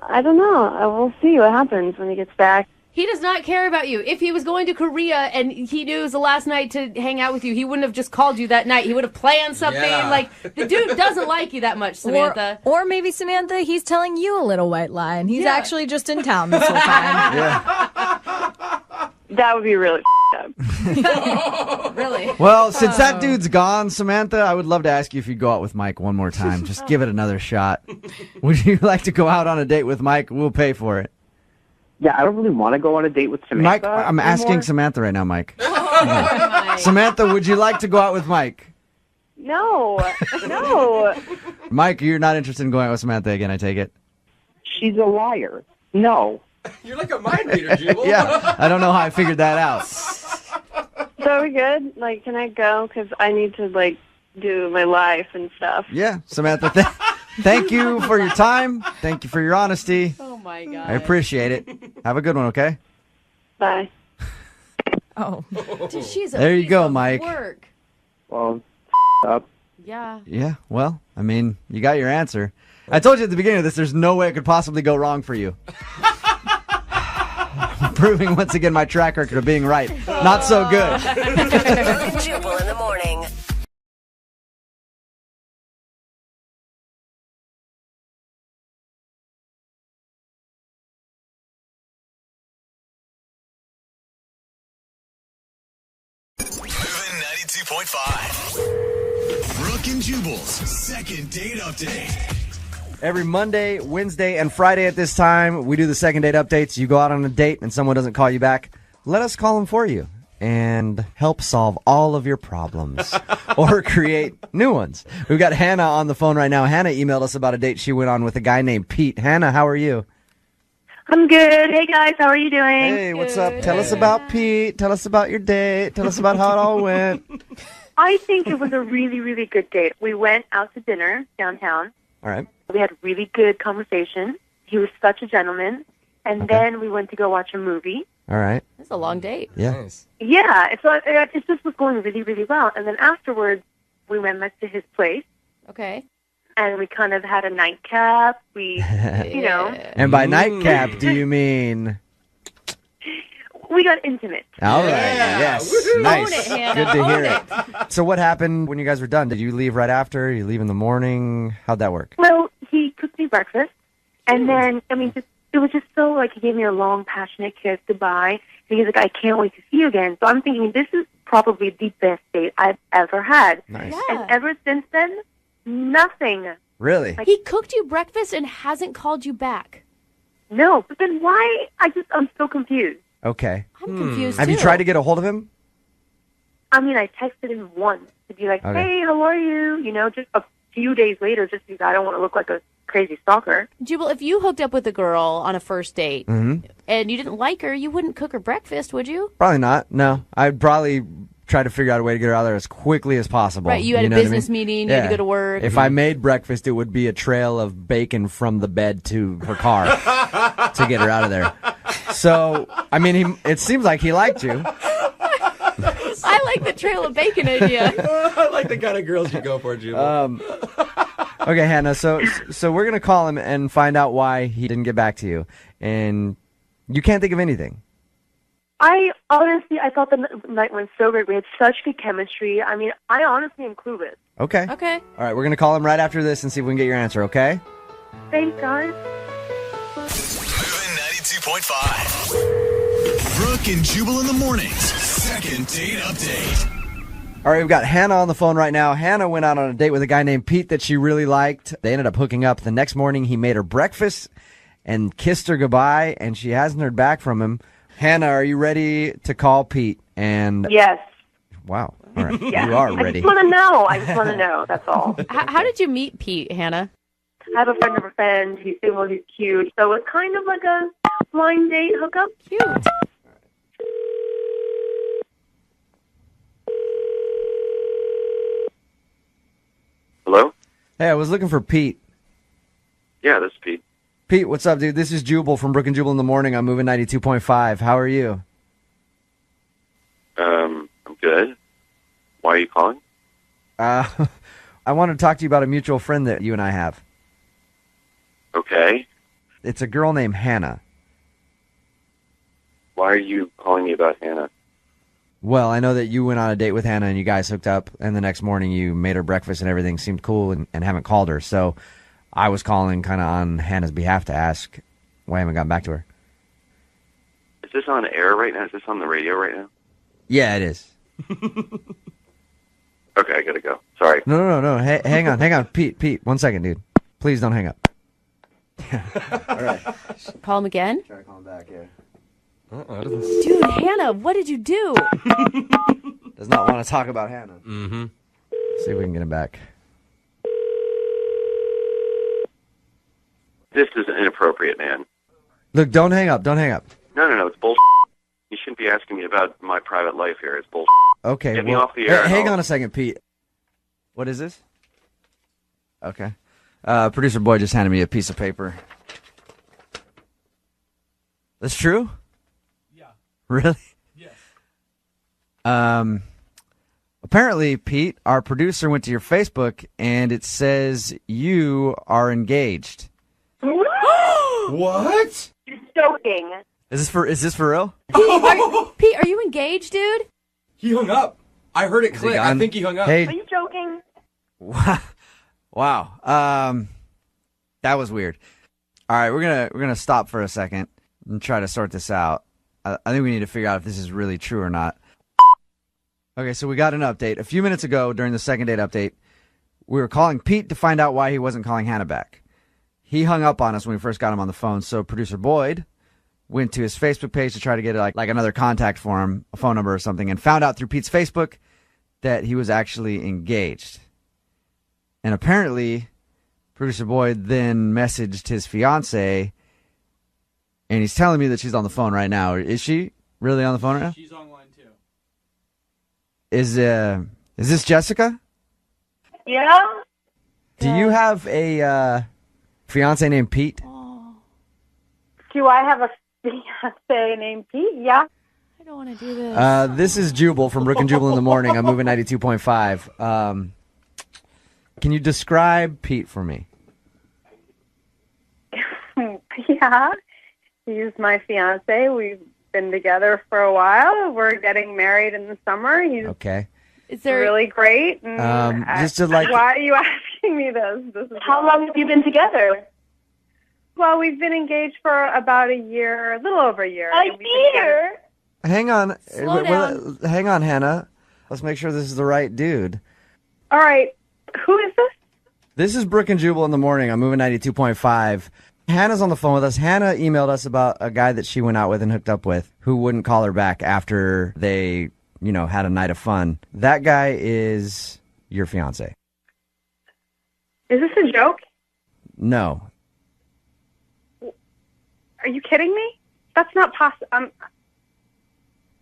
S10: I don't know. We'll see what happens when he gets back.
S3: He does not care about you. If he was going to Korea and he knew it was the last night to hang out with you, he wouldn't have just called you that night. He would have planned something.
S5: Yeah.
S3: Like, the dude doesn't like you that much, Samantha.
S8: Or maybe, Samantha, he's telling you a little white lie, and he's
S3: Yeah.
S8: actually just in town this whole time.
S2: Yeah.
S10: That would be really up.
S3: Really?
S2: Well, since that dude's gone, Samantha, I would love to ask you if you'd go out with Mike one more time. Just give it another shot. Would you like to go out on a date with Mike? We'll pay for it.
S9: Yeah, I don't really want to go on a date with Samantha.
S2: Mike, I'm asking
S9: anymore.
S2: Samantha right now, Mike.
S3: Mike.
S2: Samantha, would you like to go out with Mike?
S10: No.
S2: Mike, you're not interested in going out with Samantha again, I take it?
S9: She's a liar. No.
S5: You're like a mind reader, Jubal.
S2: Yeah, I don't know how I figured that out.
S10: So are we good? Like, can I go? Because I need to, like, do my life and stuff.
S2: Yeah, Samantha, thank you for your time. Thank you for your honesty.
S3: Oh, my God.
S2: I appreciate it. Have a good one, okay?
S10: Bye.
S8: Oh.
S3: Dude, she's a
S2: There you
S3: piece
S2: go,
S3: of
S2: Mike.
S3: Work.
S9: Well, up.
S3: Yeah.
S2: Yeah, well, I mean, you got your answer. I told you at the beginning of this, there's no way it could possibly go wrong for you. Proving once again my track record of being right. Not so good.
S11: Brooke and Jubal in the morning.
S1: Moving 92.5. Brooke and Jubal's second date update.
S2: Every Monday, Wednesday, and Friday at this time, we do the second date updates. You go out on a date and someone doesn't call you back. Let us call them for you and help solve all of your problems or create new ones. We've got Hannah on the phone right now. Hannah emailed us about a date she went on with a guy named Pete. Hannah, how are you?
S12: I'm good. Hey, guys. How are you doing?
S2: Hey, what's up? Tell us about Pete. Tell us about your date. Tell us about how it all went.
S12: I think it was a really, really good date. We went out to dinner downtown.
S2: All right.
S12: We had a really good conversation. He was such a gentleman. And then we went to go watch a movie.
S2: All right.
S3: That's a long date.
S2: Yeah.
S5: Nice.
S12: Yeah, so it just was going really, really well. And then afterwards, we went back to his place.
S3: Okay.
S12: And we kind of had a nightcap. We, you know.
S2: And by nightcap, do you mean?
S12: We got intimate.
S2: All right.
S5: Yeah.
S2: Yes.
S5: Woohoo.
S2: Nice.
S3: Own it, Hannah.
S2: Good to hear
S3: Own
S2: it. So what happened when you guys were done? Did you leave right after? You leave in the morning? How'd that work?
S12: Well, he cooked me breakfast. And then, I mean, just it was just so, like, he gave me a long, passionate kiss goodbye. And he's like, I can't wait to see you again. So I'm thinking, this is probably the best date I've ever had.
S2: Nice.
S3: Yeah.
S12: And ever since then, nothing.
S2: Really?
S3: He cooked you breakfast and hasn't called you back.
S12: No, but then why? I'm so confused.
S2: Okay.
S3: I'm confused,
S2: Have you
S3: too.
S2: tried to get a hold of him?
S12: I mean, I texted him once to be like,
S2: Okay.
S12: hey, how are you? You know, just a few days later, just because I don't want to look like a crazy stalker.
S3: Jubal, if you hooked up with a girl on a first date
S2: Mm-hmm.
S3: and you didn't like her, you wouldn't cook her breakfast, would you?
S2: Probably not. No. I'd probably try to figure out a way to get her out of there as quickly as possible.
S3: Right, you had a
S2: know what I
S3: business
S2: mean?
S3: meeting, you had to go to work.
S2: If I made breakfast, it would be a trail of bacon from the bed to her car to get her out of there. So, I mean, it seems like he liked you.
S3: I like the trail of bacon idea.
S5: I like the kind of girls you go for, Jubal.
S2: Okay, Hannah, so we're going to call him and find out why he didn't get back to you. And you can't think of anything.
S12: I thought the night went so great. We had such good chemistry. I mean, I honestly am clueless.
S2: Okay.
S3: Okay.
S2: All right, we're going to call him right after this and see if we can get your answer, okay?
S12: Thanks, guys.
S1: Moving 92.5. Brooke and Jubal in the mornings. Second date update.
S2: All right, we've got Hannah on the phone right now. Hannah went out on a date with a guy named Pete that she really liked. They ended up hooking up. The next morning, he made her breakfast and kissed her goodbye, and she hasn't heard back from him. Hannah, are you ready to call Pete? And
S12: Yes.
S2: wow, all right,
S12: Yeah.
S2: you are
S12: I
S2: ready.
S12: just want to know. That's all.
S3: How did you meet Pete, Hannah?
S12: I have a friend of a friend. He's single. He's cute. So it's kind of like a blind date hookup.
S3: Cute.
S13: Hello?
S2: Hey, I was looking for Pete.
S13: Yeah, this is Pete.
S2: Pete, what's up, dude? This is Jubal from Brooke and Jubal in the morning. I'm moving 92.5. How are you?
S13: I'm good. Why are you calling?
S2: I wanted to talk to you about a mutual friend that you and I have.
S13: Okay.
S2: It's a girl named Hannah.
S13: Why are you calling me about Hannah?
S2: Well, I know that you went on a date with Hannah and you guys hooked up, and the next morning you made her breakfast and everything seemed cool and haven't called her. So I was calling kind of on Hannah's behalf to ask why I haven't gotten back to her.
S13: Is this on air right now? Is this on the radio right now?
S2: Yeah, it is.
S13: Okay, I gotta go. Sorry.
S2: No. Hey, hang on. Pete, 1 second, dude. Please don't hang up. All right.
S3: Call him again?
S2: Try to call him back, yeah.
S3: Dude, Hannah, what did you do?
S2: Does not want to talk about Hannah.
S5: Mm-hmm.
S2: See if we can get him back.
S13: This is inappropriate, man.
S2: Look, don't hang up.
S13: No, it's bullshit. You shouldn't be asking me about my private life here. It's bullshit.
S2: Okay.
S13: Get me off the air.
S2: Hang on a second, Pete. What is this? Okay. Producer Boy just handed me a piece of paper. That's true?
S5: Yeah.
S2: Really?
S5: Yes.
S2: Apparently, Pete, our producer went to your Facebook and it says you are engaged.
S5: What?
S12: You're joking.
S2: Is this for real?
S3: Pete, are you engaged, dude?
S5: He hung up. I heard it click. I
S2: gone?
S5: think he hung up.
S2: Hey.
S12: Are you joking?
S2: Wow. That was weird. All right, we're gonna stop for a second and try to sort this out. I think we need to figure out if this is really true or not. Okay, so we got an update. A few minutes ago during the second date update, we were calling Pete to find out why he wasn't calling Hannah back. He hung up on us when we first got him on the phone, so producer Boyd went to his Facebook page to try to get like another contact for him, a phone number or something, and found out through Pete's Facebook that he was actually engaged. And apparently, producer Boyd then messaged his fiance, and he's telling me that she's on the phone right now. Is she really on the phone right now?
S5: She's online too.
S2: Is this Jessica?
S12: Yeah.
S2: Do you have a fiance named Pete?
S12: Do I have a fiance named Pete? Yeah.
S3: I don't want to do this.
S2: This is Jubal from Brooke and Jubal in the morning. I'm moving 92.5. Can you describe Pete for me?
S10: Yeah. He's my fiance. We've been together for a while. We're getting married in the summer. He's
S2: Okay.
S3: Is there
S10: really great. And
S2: just to like.
S10: why are you asking me this? This is
S12: How long have you been together?
S10: Well, we've been engaged for about a year, a little over a year.
S2: Hang on.
S10: Slow down.
S2: Hang on, Hannah. Let's make sure this is the right dude.
S10: All right. Who is this?
S2: This is Brooke and Jubal in the morning. I'm moving 92.5. Hannah's on the phone with us. Hannah emailed us about a guy that she went out with and hooked up with who wouldn't call her back after they, had a night of fun. That guy is your fiance.
S10: Is this a joke?
S2: No.
S10: Are you kidding me? That's not possible.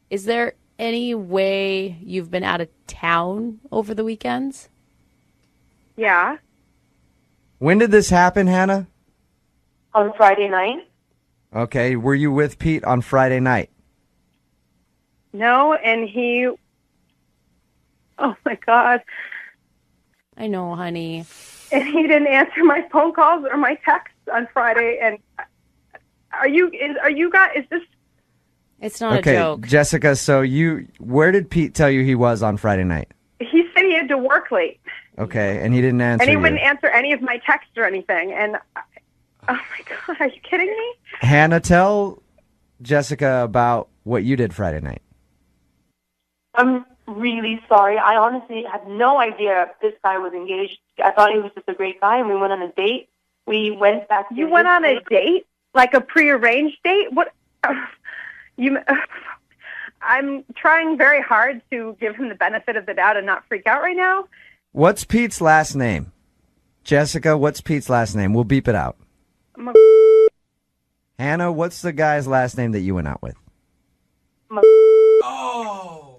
S3: Is there any way you've been out of town over the weekends?
S10: Yeah.
S2: When did this happen, Hannah?
S12: On Friday night?
S2: Okay. Were you with Pete on Friday night?
S10: No, and he... Oh, my God.
S3: I know, honey.
S10: And he didn't answer my phone calls or my texts on Friday. And is this...
S3: It's not a joke.
S2: Jessica, so where did Pete tell you he was on Friday night?
S10: He said he had to work late.
S2: Okay, and he didn't answer
S10: And he
S2: you.
S10: wouldn't answer any of my texts or anything. And, oh, my God, are you kidding me?
S2: Hannah, tell Jessica about what you did Friday night.
S12: I'm really sorry. I honestly had no idea this guy was engaged. I thought he was just a great guy, and we went on a date. We went back to
S10: You went on a date? Like a prearranged date? What? I'm trying very hard to give him the benefit of the doubt and not freak out right now.
S2: What's Pete's last name? Jessica, what's Pete's last name? We'll beep it out. Hannah, what's the guy's last name that you went out with?
S5: Oh!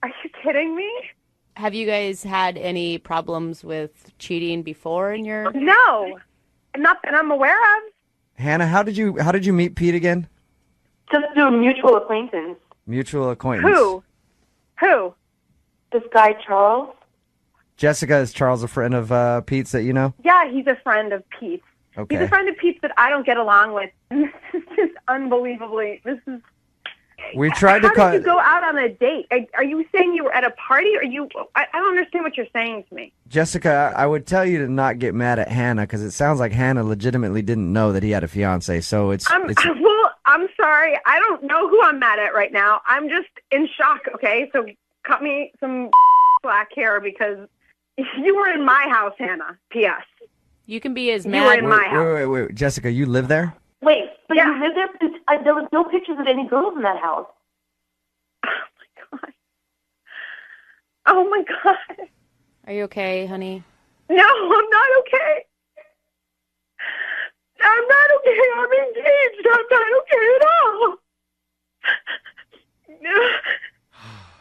S10: Are you kidding me?
S3: Have you guys had any problems with cheating before in your...
S10: No. Not that I'm aware of.
S2: Hannah, how did you meet Pete again?
S12: Just through a mutual acquaintance.
S2: Mutual acquaintance.
S10: Who?
S12: This guy, Charles.
S2: Jessica, is Charles a friend of Pete's that you know?
S10: Yeah, he's a friend of Pete's.
S2: Okay.
S10: He's a friend of Pete's that I don't get along with. This is just unbelievably...
S2: We tried to
S10: How
S2: call...
S10: did you go out on a date? Are you saying you were at a party? Or I don't understand what you're saying to me.
S2: Jessica, I would tell you to not get mad at Hannah because it sounds like Hannah legitimately didn't know that he had a fiance. So
S10: Well, I'm sorry. I don't know who I'm mad at right now. I'm just in shock, okay? So cut me some slack here because you were in my house, Hannah. P.S.
S3: You can be as
S10: You
S3: mad...
S10: were in my house.
S2: Wait. Jessica, you live there?
S12: Wait, but you lived there? Because there was no pictures of any girls in that house.
S10: Oh, my God.
S3: Are you okay, honey?
S10: No, I'm not okay. I'm not okay. I'm engaged. I'm not okay at all.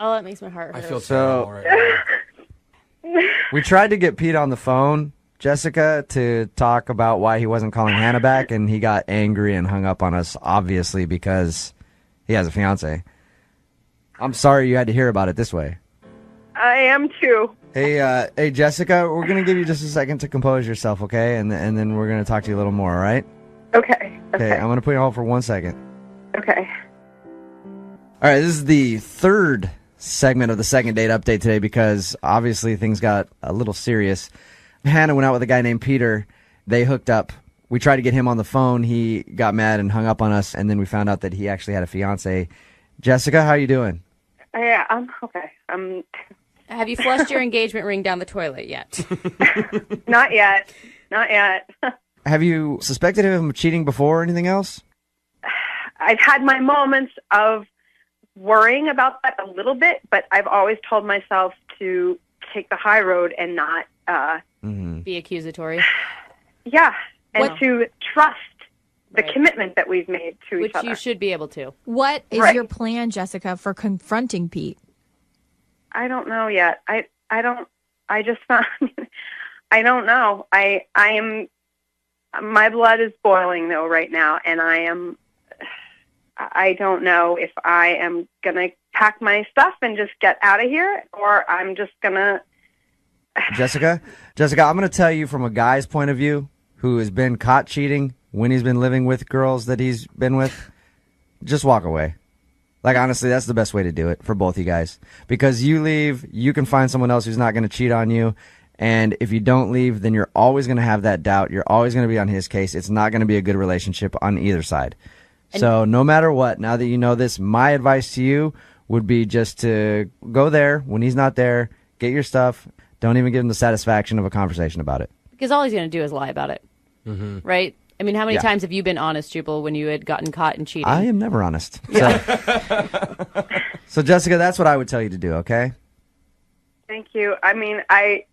S3: Oh, that makes my heart hurt.
S5: I feel terrible right now.
S2: We tried to get Pete on the phone, Jessica, to talk about why he wasn't calling Hannah back, and he got angry and hung up on us, obviously, because he has a fiance. I'm sorry you had to hear about it this way.
S10: I am too.
S2: Hey, Jessica, we're going to give you just a second to compose yourself, okay? And then we're going to talk to you a little more, all right?
S10: Okay.
S2: Okay, I'm going to put you on hold for 1 second.
S10: Okay.
S2: All right, this is the third segment of the second date update today because obviously things got a little serious. Hannah went out with a guy named Peter. They hooked up. We tried to get him on the phone. He got mad and hung up on us, and then we found out that he actually had a fiance. Jessica, how you doing?
S10: Yeah, I'm okay.
S3: Have you flushed your engagement ring down the toilet yet?
S10: Not yet. Not yet.
S2: Have you suspected him of cheating before or anything else?
S10: I've had my moments of worrying about that a little bit, but I've always told myself to take the high road and not...
S3: Be accusatory.
S10: Yeah, and to trust the commitment that we've made to each
S3: Which
S10: other.
S3: you should be able to.
S8: What is your plan, Jessica, for confronting Pete?
S10: I don't know yet. I don't know. I am, my blood is boiling though right now, and I don't know if I am going to pack my stuff and just get out of here, or I'm just going to...
S2: Jessica, I'm going to tell you from a guy's point of view who has been caught cheating when he's been living with girls that he's been with, just walk away. Like, honestly, that's the best way to do it for both you guys. Because you leave, you can find someone else who's not going to cheat on you, And if you don't leave, then you're always going to have that doubt. You're always going to be on his case. It's not going to be a good relationship on either side. So no matter what, now that you know this, my advice to you would be just to go there when he's not there, get your stuff. Don't even give him the satisfaction of a conversation about it.
S14: Because all he's going to do is lie about it. Right? I mean, how many
S2: Yeah.
S14: times have you been honest, Jubal, when you had gotten caught in cheating?
S2: I am never honest. So Jessica, that's what I would tell you to do, okay?
S10: Thank you. I mean, I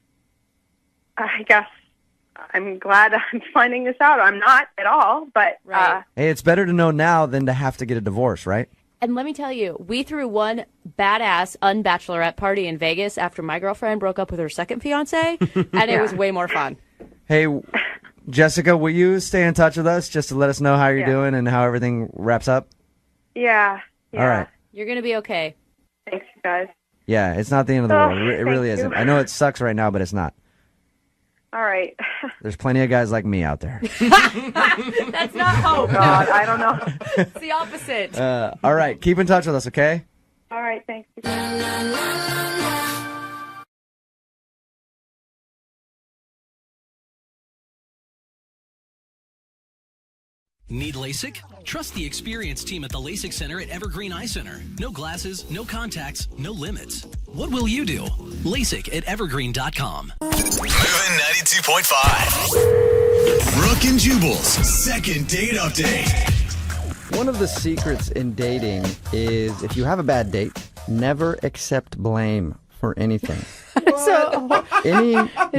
S10: guess I'm glad I'm finding this out. I'm not at all, but
S2: Hey, it's better to know now than to have to get a divorce, right?
S14: And let me tell you, we threw one badass unbachelorette party in Vegas after my girlfriend broke up with her second fiance, and it was way more fun.
S2: Hey, Jessica, will you stay in touch with us just to let us know how you're doing and how everything wraps up?
S10: yeah.
S2: All right.
S14: You're going to be okay.
S10: Thanks, you guys.
S2: Yeah, it's not the end of the
S10: Oh,
S2: world. It really
S10: thank you.
S2: isn't. I know it sucks right now, but it's not.
S10: All right.
S2: There's plenty of guys like me out there.
S14: That's not hope.
S10: Oh, God, I don't know.
S14: It's the opposite.
S2: All right, keep in touch with us, okay?
S10: All right, thanks.
S1: Need LASIK? Trust the experienced team at the LASIK Center at Evergreen Eye Center. No glasses, no contacts, no limits. What will you do? LASIK at evergreen.com.
S15: Moving 92.5.
S1: Brooke and Jubal's second date update.
S2: One of the secrets in dating is if you have a bad date, never accept blame for anything. Any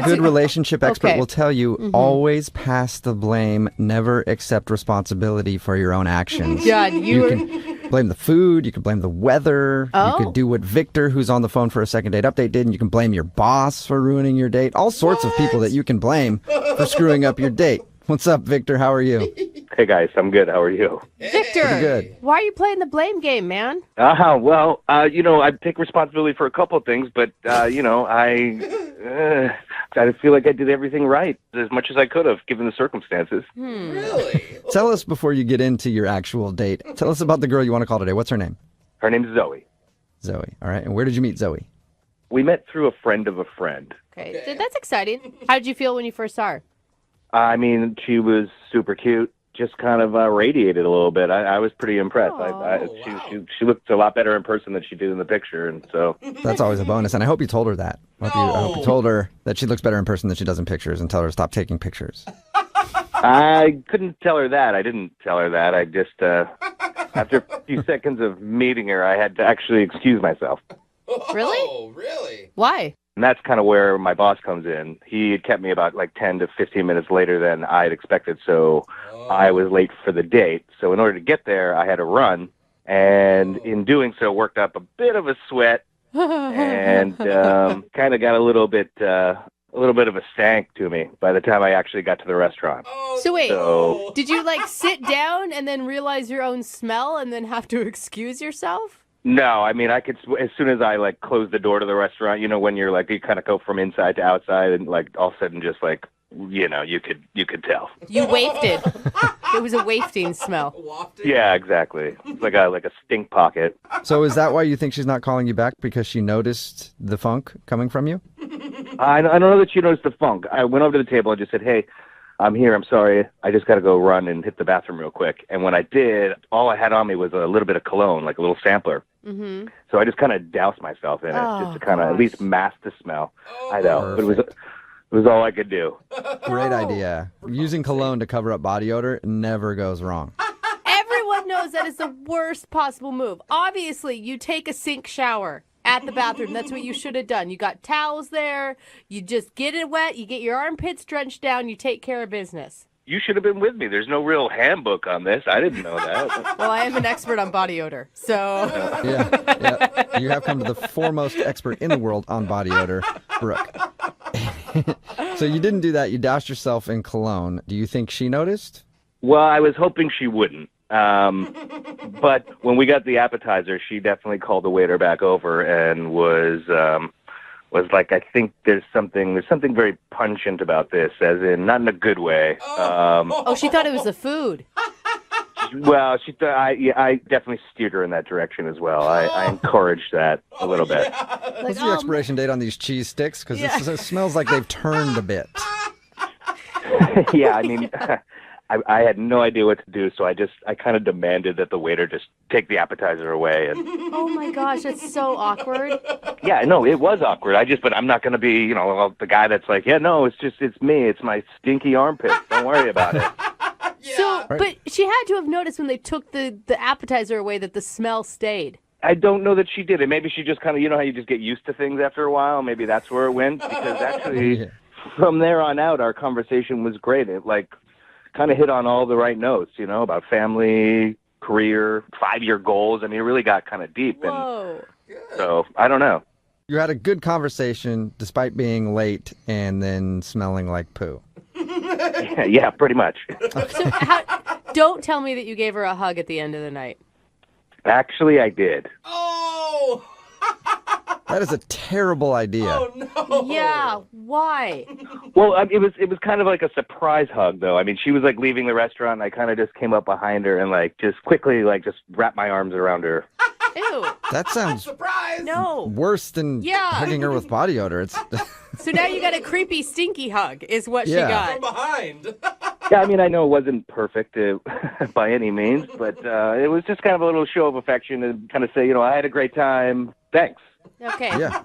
S2: good relationship expert will tell you always pass the blame, never accept responsibility for your own actions.
S14: God,
S2: you can blame the food, you can blame the weather, you could do what Victor, who's on the phone for a second date update, did, and you can blame your boss for ruining your date. All sorts of people that you can blame for screwing up your date. What's up, Victor? How are you?
S16: Hey, guys. I'm good. How are you?
S14: Victor,
S2: Pretty good.
S14: why are you playing the blame game, man?
S16: Well, I take responsibility for a couple of things, but, I feel like I did everything right as much as I could have, given the circumstances.
S2: Really? Tell us before you get into your actual date. Tell us about the girl you want to call today. What's her name?
S16: Her name's Zoe.
S2: Zoe. All right. And where did you meet Zoe?
S16: We met through a friend of a friend.
S14: Okay. That's exciting. How did you feel when you first saw her?
S16: I mean, she was super cute. Just kind of radiated a little bit. I was pretty impressed. She looked a lot better in person than she did in the picture, and so
S2: That's always a bonus, and I hope you told her that. I hope you told her that she looks better in person than she does in pictures, and tell her to stop taking pictures.
S16: I couldn't tell her that. I didn't tell her that. I just, after a few seconds of meeting her, I had to actually excuse myself.
S14: Really?
S5: Oh, really?
S14: Why?
S16: And that's kind of where my boss comes in. He had kept me about 10 to 15 minutes later than I had expected, so I was late for the date. So in order to get there, I had to run, and in doing so, worked up a bit of a sweat, and kind of got a little bit of a stank to me by the time I actually got to the restaurant.
S14: So wait, did you sit down and then realize your own smell and then have to excuse yourself?
S16: No, I mean, I could, as soon as I closed the door to the restaurant, when you're you kind of go from inside to outside, and all of a sudden just you could tell.
S14: You wafted. It was a wafting smell.
S16: Yeah, exactly. It's like a stink pocket.
S2: So is that why you think she's not calling you back, because she noticed the funk coming from you?
S16: I don't know that she noticed the funk. I went over to the table and just said, "Hey, I'm here. I'm sorry. I just got to go run and hit the bathroom real quick." And when I did, all I had on me was a little bit of cologne, like a little sampler.
S14: Mm-hmm.
S16: So I just kind of doused myself in it, just to kind of at least mask the smell. I know, but it was all I could do.
S2: Great idea. Using cologne to cover up body odor never goes wrong.
S14: Everyone knows that is the worst possible move. Obviously, you take a sink shower at the bathroom. That's what you should have done. You got towels there. You just get it wet. You get your armpits drenched down. You take care of business.
S16: You should have been with me. There's no real handbook on this. I didn't know that.
S14: Well, I am an expert on body odor, so...
S2: Yeah. You have come to the foremost expert in the world on body odor, Brooke. So you didn't do that. You doused yourself in cologne. Do you think she noticed?
S16: Well, I was hoping she wouldn't. But when we got the appetizer, she definitely called the waiter back over and was like, "I think there's something very pungent about this," as in not in a good way.
S14: she thought it was the food.
S16: Well, I definitely steered her in that direction as well. I encouraged that a little bit.
S2: What's the expiration date on these cheese sticks? Because it smells like they've turned a bit.
S16: Yeah, I mean, I had no idea what to do, so I kind of demanded that the waiter just take the appetizer away. And
S14: Oh my gosh, that's so awkward.
S16: yeah, no, it was awkward. But I'm not going to be, the guy that's like, yeah, no, it's me. It's my stinky armpit. Don't worry about it.
S14: So, but she had to have noticed when they took the appetizer away that the smell stayed.
S16: I don't know that she did it. Maybe she just kind of, how you just get used to things after a while. Maybe that's where it went. Because actually, from there on out, our conversation was great. It kind of hit on all the right notes, about family, career, 5-year goals. I mean, it really got kind of deep.
S14: Whoa.
S16: And so, I don't know.
S2: You had a good conversation despite being late and then smelling like poo.
S16: Yeah, pretty much.
S14: So don't tell me that you gave her a hug at the end of the night.
S16: Actually, I did.
S5: Oh!
S2: That is a terrible idea.
S5: Oh, no.
S14: Yeah, why?
S16: Well, it was kind of like a surprise hug, though. I mean, she was like leaving the restaurant, and I kind of just came up behind her and just quickly just wrapped my arms around her.
S14: Ew.
S2: That sounds
S5: Surprise!
S14: No.
S2: worse than hugging her with body odor. It's
S14: So now you got a creepy, stinky hug, is what she
S2: Yeah.
S14: got.
S5: From behind.
S16: Yeah, I mean, I know it wasn't perfect by any means, but it was just kind of a little show of affection and kind of say, I had a great time. Thanks.
S14: Okay.
S2: yeah.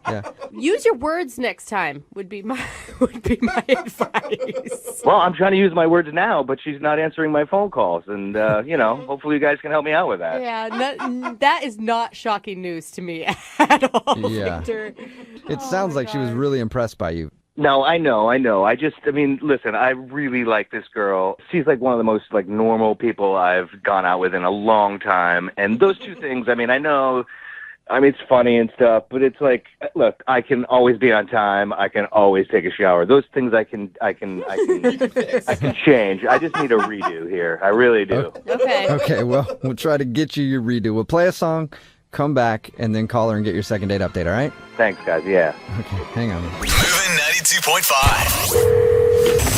S14: Use your words next time. Would be my advice.
S16: Well, I'm trying to use my words now, but she's not answering my phone calls, and hopefully you guys can help me out with that.
S14: Yeah, that is not shocking news to me at all,
S2: Yeah.
S14: Victor.
S2: It sounds like she was really impressed by you.
S16: No, I know. Listen, I really like this girl. She's like one of the most normal people I've gone out with in a long time. And those two things, it's funny and stuff, but it's look, I can always be on time. I can always take a shower. Those things I can change. I just need a redo here. I really do.
S14: Okay.
S2: Okay, well, we'll try to get you your redo. We'll play a song, come back, and then call her and get your second date update, all right?
S16: Thanks, guys. Yeah.
S2: Okay, hang on.
S15: Moving 92.5.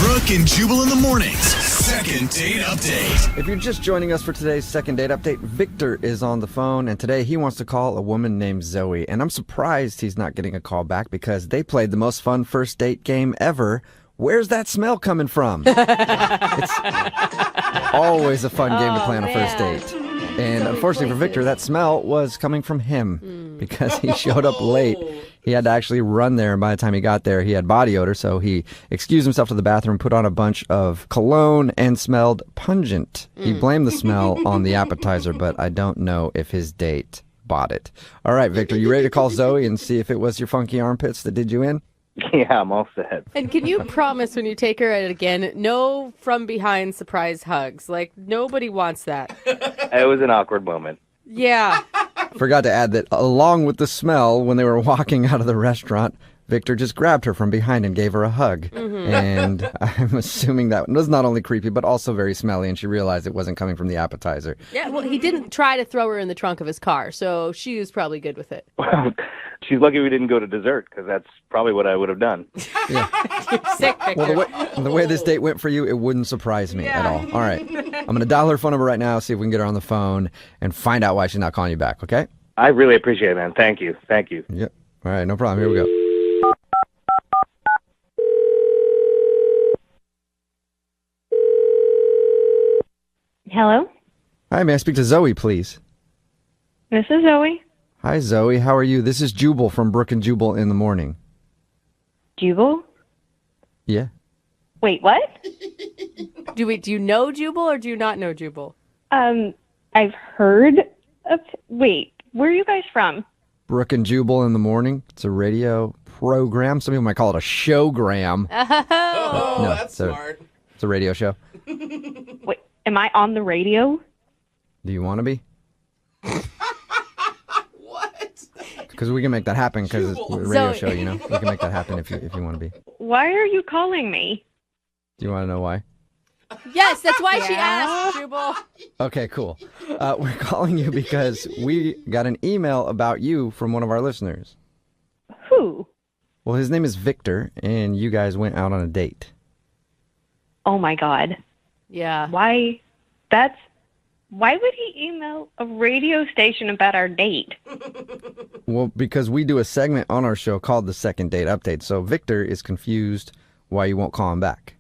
S15: Brooke and Jubal in the mornings. Second date update.
S2: If you're just joining us for today's second date update, Victor is on the phone, and today he wants to call a woman named Zoe. And I'm surprised he's not getting a call back because they played the most fun first date game ever. Where's that smell coming from? It's always a fun game to play on a first date. And unfortunately for Victor, that smell was coming from him because he showed up late. He had to actually run there, and by the time he got there, he had body odor, so he excused himself to the bathroom, put on a bunch of cologne, and smelled pungent. He blamed the smell on the appetizer, but I don't know if his date bought it. All right, Victor, you ready to call Zoe and see if it was your funky armpits that did you in?
S16: Yeah, I'm all set.
S14: And can you promise when you take her at it again, no from behind surprise hugs? Nobody wants that.
S16: It was an awkward moment.
S14: Yeah.
S2: Forgot to add that along with the smell, when they were walking out of the restaurant, Victor just grabbed her from behind and gave her a hug. And I'm assuming that was not only creepy, but also very smelly, and she realized it wasn't coming from the appetizer.
S14: Yeah, well, he didn't try to throw her in the trunk of his car, so she was probably good with it.
S16: She's lucky we didn't go to dessert, because that's probably what I would have done.
S14: You're sick, Victor.
S2: Well, the way this date went for you, it wouldn't I'm at all. All right. I'm going to dial her phone number right now, see if we can get her on the phone, and find out why she's not calling you back, okay?
S16: I really appreciate it, man. Thank you. Thank you.
S2: Yep. All right, no problem. Here we go.
S10: Hello?
S2: Hi, may I speak to Zoe, please?
S10: This is Zoe.
S2: Hi, Zoe. How are you? This is Jubal from Brooke and Jubal in the morning.
S10: Jubal?
S2: Yeah.
S10: Wait, what?
S14: Do you know Jubal or do you not know Jubal?
S10: I've heard of... Wait, where are you guys from?
S2: Brooke and Jubal in the morning. It's a radio program. Some people might call it a showgram.
S14: Oh,
S2: No,
S5: that's smart.
S2: It's a radio show.
S10: Wait, am I on the radio?
S2: Do you want to be?
S5: What?
S2: Because we can make that happen because it's a radio show, you know? We can make that happen if you want to be.
S10: Why are you calling me?
S2: Do you want to know why?
S14: Yes, that's why she asked, Jubal.
S2: Okay, cool. We're calling you because we got an email about you from one of our listeners.
S10: Who?
S2: Well, his name is Victor, and you guys went out on a date.
S10: Oh my God.
S14: Yeah.
S10: Why
S17: Why would he email a radio station about our date?
S2: Well, because we do a segment on our show called the Second Date Update. So Victor is confused why you won't call him back.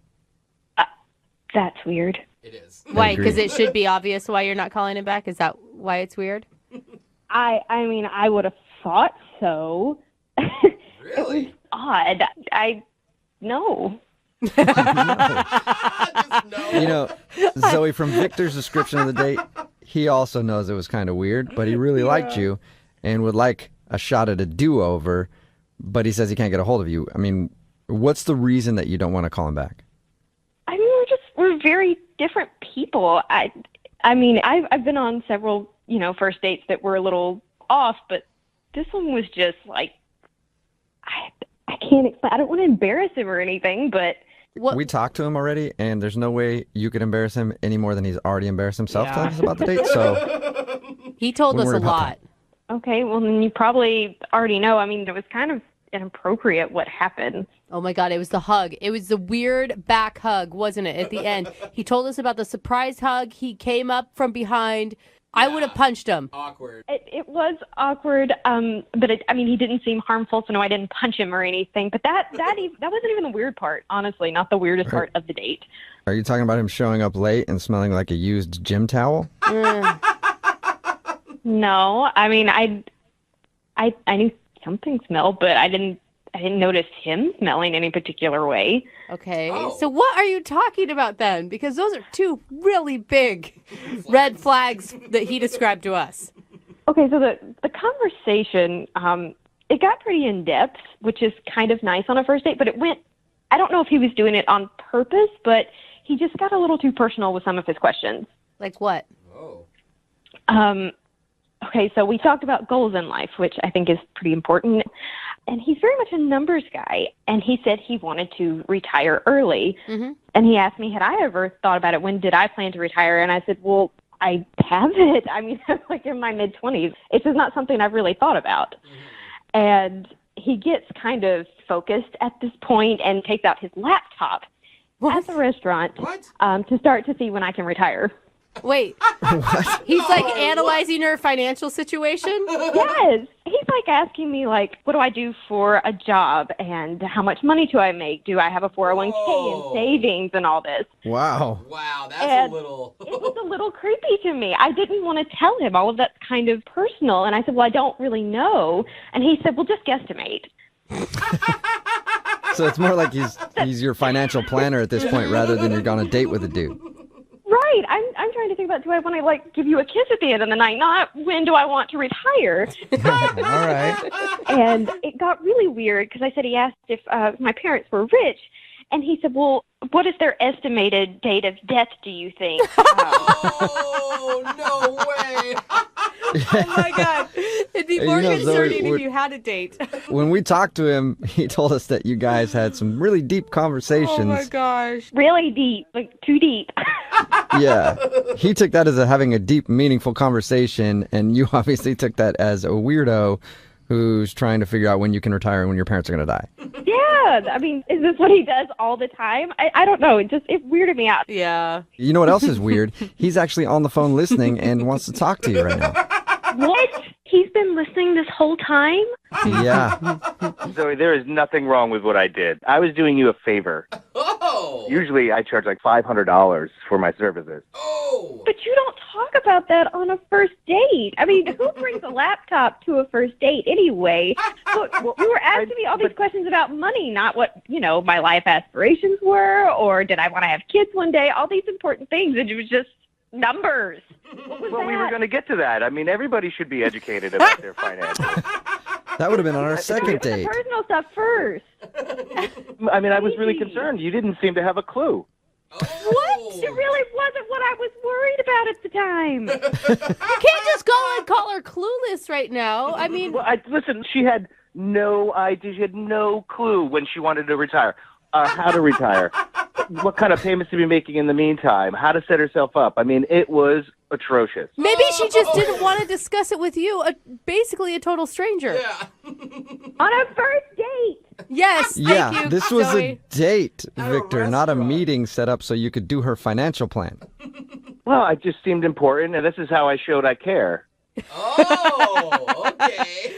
S17: That's weird.
S5: It is.
S14: Why? Because it should be obvious why you're not calling him back? Is that why it's weird?
S17: I mean, I would have thought so.
S5: Really?
S17: It was odd. No.
S2: You know, Zoe, from Victor's description of the date, he also knows it was kind of weird, but he really liked you and would like a shot at a do-over, but he says he can't get a hold of you. I mean, what's the reason that you don't want to call him back?
S17: I mean, we're very different people. I mean, I've been on several, first dates that were a little off, but this one was just like, I can't explain. I don't want to embarrass him or anything, but
S2: we talked to him already, and there's no way you could embarrass him any more than he's already embarrassed himself telling us about the date. So
S14: he told us a lot.
S17: Okay, well, then you probably already know. I mean, it was kind of inappropriate what happened.
S14: Oh my God, it was the hug. It was the weird back hug, wasn't it, at the end? He told us about the surprise hug. He came up from behind. I would have punched him.
S5: Awkward.
S17: It was awkward, but he didn't seem harmful, so no, I didn't punch him or anything. But that wasn't even the weird part, honestly, not the weirdest part of the date.
S2: Are you talking about him showing up late and smelling like a used gym towel?
S17: No, I mean, I knew something smelled, but I didn't notice him smelling any particular way.
S14: Okay, So what are you talking about then? Because those are two really big red flags that he described to us.
S17: Okay, so the conversation, it got pretty in-depth, which is kind of nice on a first date, but I don't know if he was doing it on purpose, but he just got a little too personal with some of his questions.
S14: Like what?
S17: Okay, so we talked about goals in life, which I think is pretty important. And he's very much a numbers guy. And he said he wanted to retire early.
S14: Mm-hmm.
S17: And he asked me, had I ever thought about it? When did I plan to retire? And I said, well, I haven't. I mean, I'm like in my mid-20s. It's just not something I've really thought about. Mm-hmm. And he gets kind of focused at this point and takes out his laptop at the restaurant to start to see when I can retire.
S14: Wait, he's like analyzing her financial situation?
S17: Yes. He's like asking me, like, what do I do for a job and how much money do I make? Do I have a 401k and savings and all this?
S2: Wow.
S5: Wow, that's a little...
S17: It was a little creepy to me. I didn't want to tell him. All of that's kind of personal. And I said, well, I don't really know. And he said, well, just guesstimate.
S2: So it's more like he's your financial planner at this point rather than you're on a date with a dude.
S17: Right. I'm trying to think about, do I want to, like, give you a kiss at the end of the night? Not when do I want to retire?
S2: All right.
S17: And it got really weird because I said he asked if my parents were rich. And he said, well, what is their estimated date of death, do you think?
S5: Oh, no way.
S14: Oh, my God. It'd be more concerning
S2: Zoe,
S14: if you had a date.
S2: When we talked to him, he told us that you guys had some really deep conversations.
S14: Oh, my gosh.
S17: Really deep, like too deep.
S2: Yeah. He took that as having a deep, meaningful conversation, and you obviously took that as a weirdo who's trying to figure out when you can retire and when your parents are going to die.
S17: Yeah. I mean, is this what he does all the time? I don't know. It weirded me out.
S14: Yeah.
S2: You know what else is weird? He's actually on the phone listening and wants to talk to you right now.
S17: What? He's been listening this whole time?
S2: Yeah.
S16: Zoe, there is nothing wrong with what I did. I was doing you a favor.
S5: Oh.
S16: Usually I charge like $500 for my services.
S5: Oh.
S17: But you don't talk about that on a first date. I mean, who brings a laptop to a first date anyway? Look, you were asking me all these questions about money, not what, my life aspirations were, or did I want to have kids one day, all these important things, and it was just numbers.
S16: Well, we were going to get to that. I mean, everybody should be educated about their finances.
S2: That would have been on our second date.
S17: Personal stuff first.
S16: I mean, I was really concerned. You didn't seem to have a clue.
S17: What? It really wasn't what I was worried about at the time.
S14: You can't just go and call her clueless right now. I mean...
S16: Well, listen, she had no idea. She had no clue when she wanted to retire. How to retire. What kind of payments to be making in the meantime. How to set herself up. I mean, it was atrocious.
S14: Maybe she just didn't want to discuss it with you, basically a total stranger.
S5: Yeah.
S17: On a first date.
S14: Yes,
S2: Yeah,
S14: thank you,
S2: this was
S14: Zoe.
S2: a date, Victor, not a meeting set up so you could do her financial plan.
S16: Well, I just seemed important, and this is how I showed I care.
S5: Oh, okay.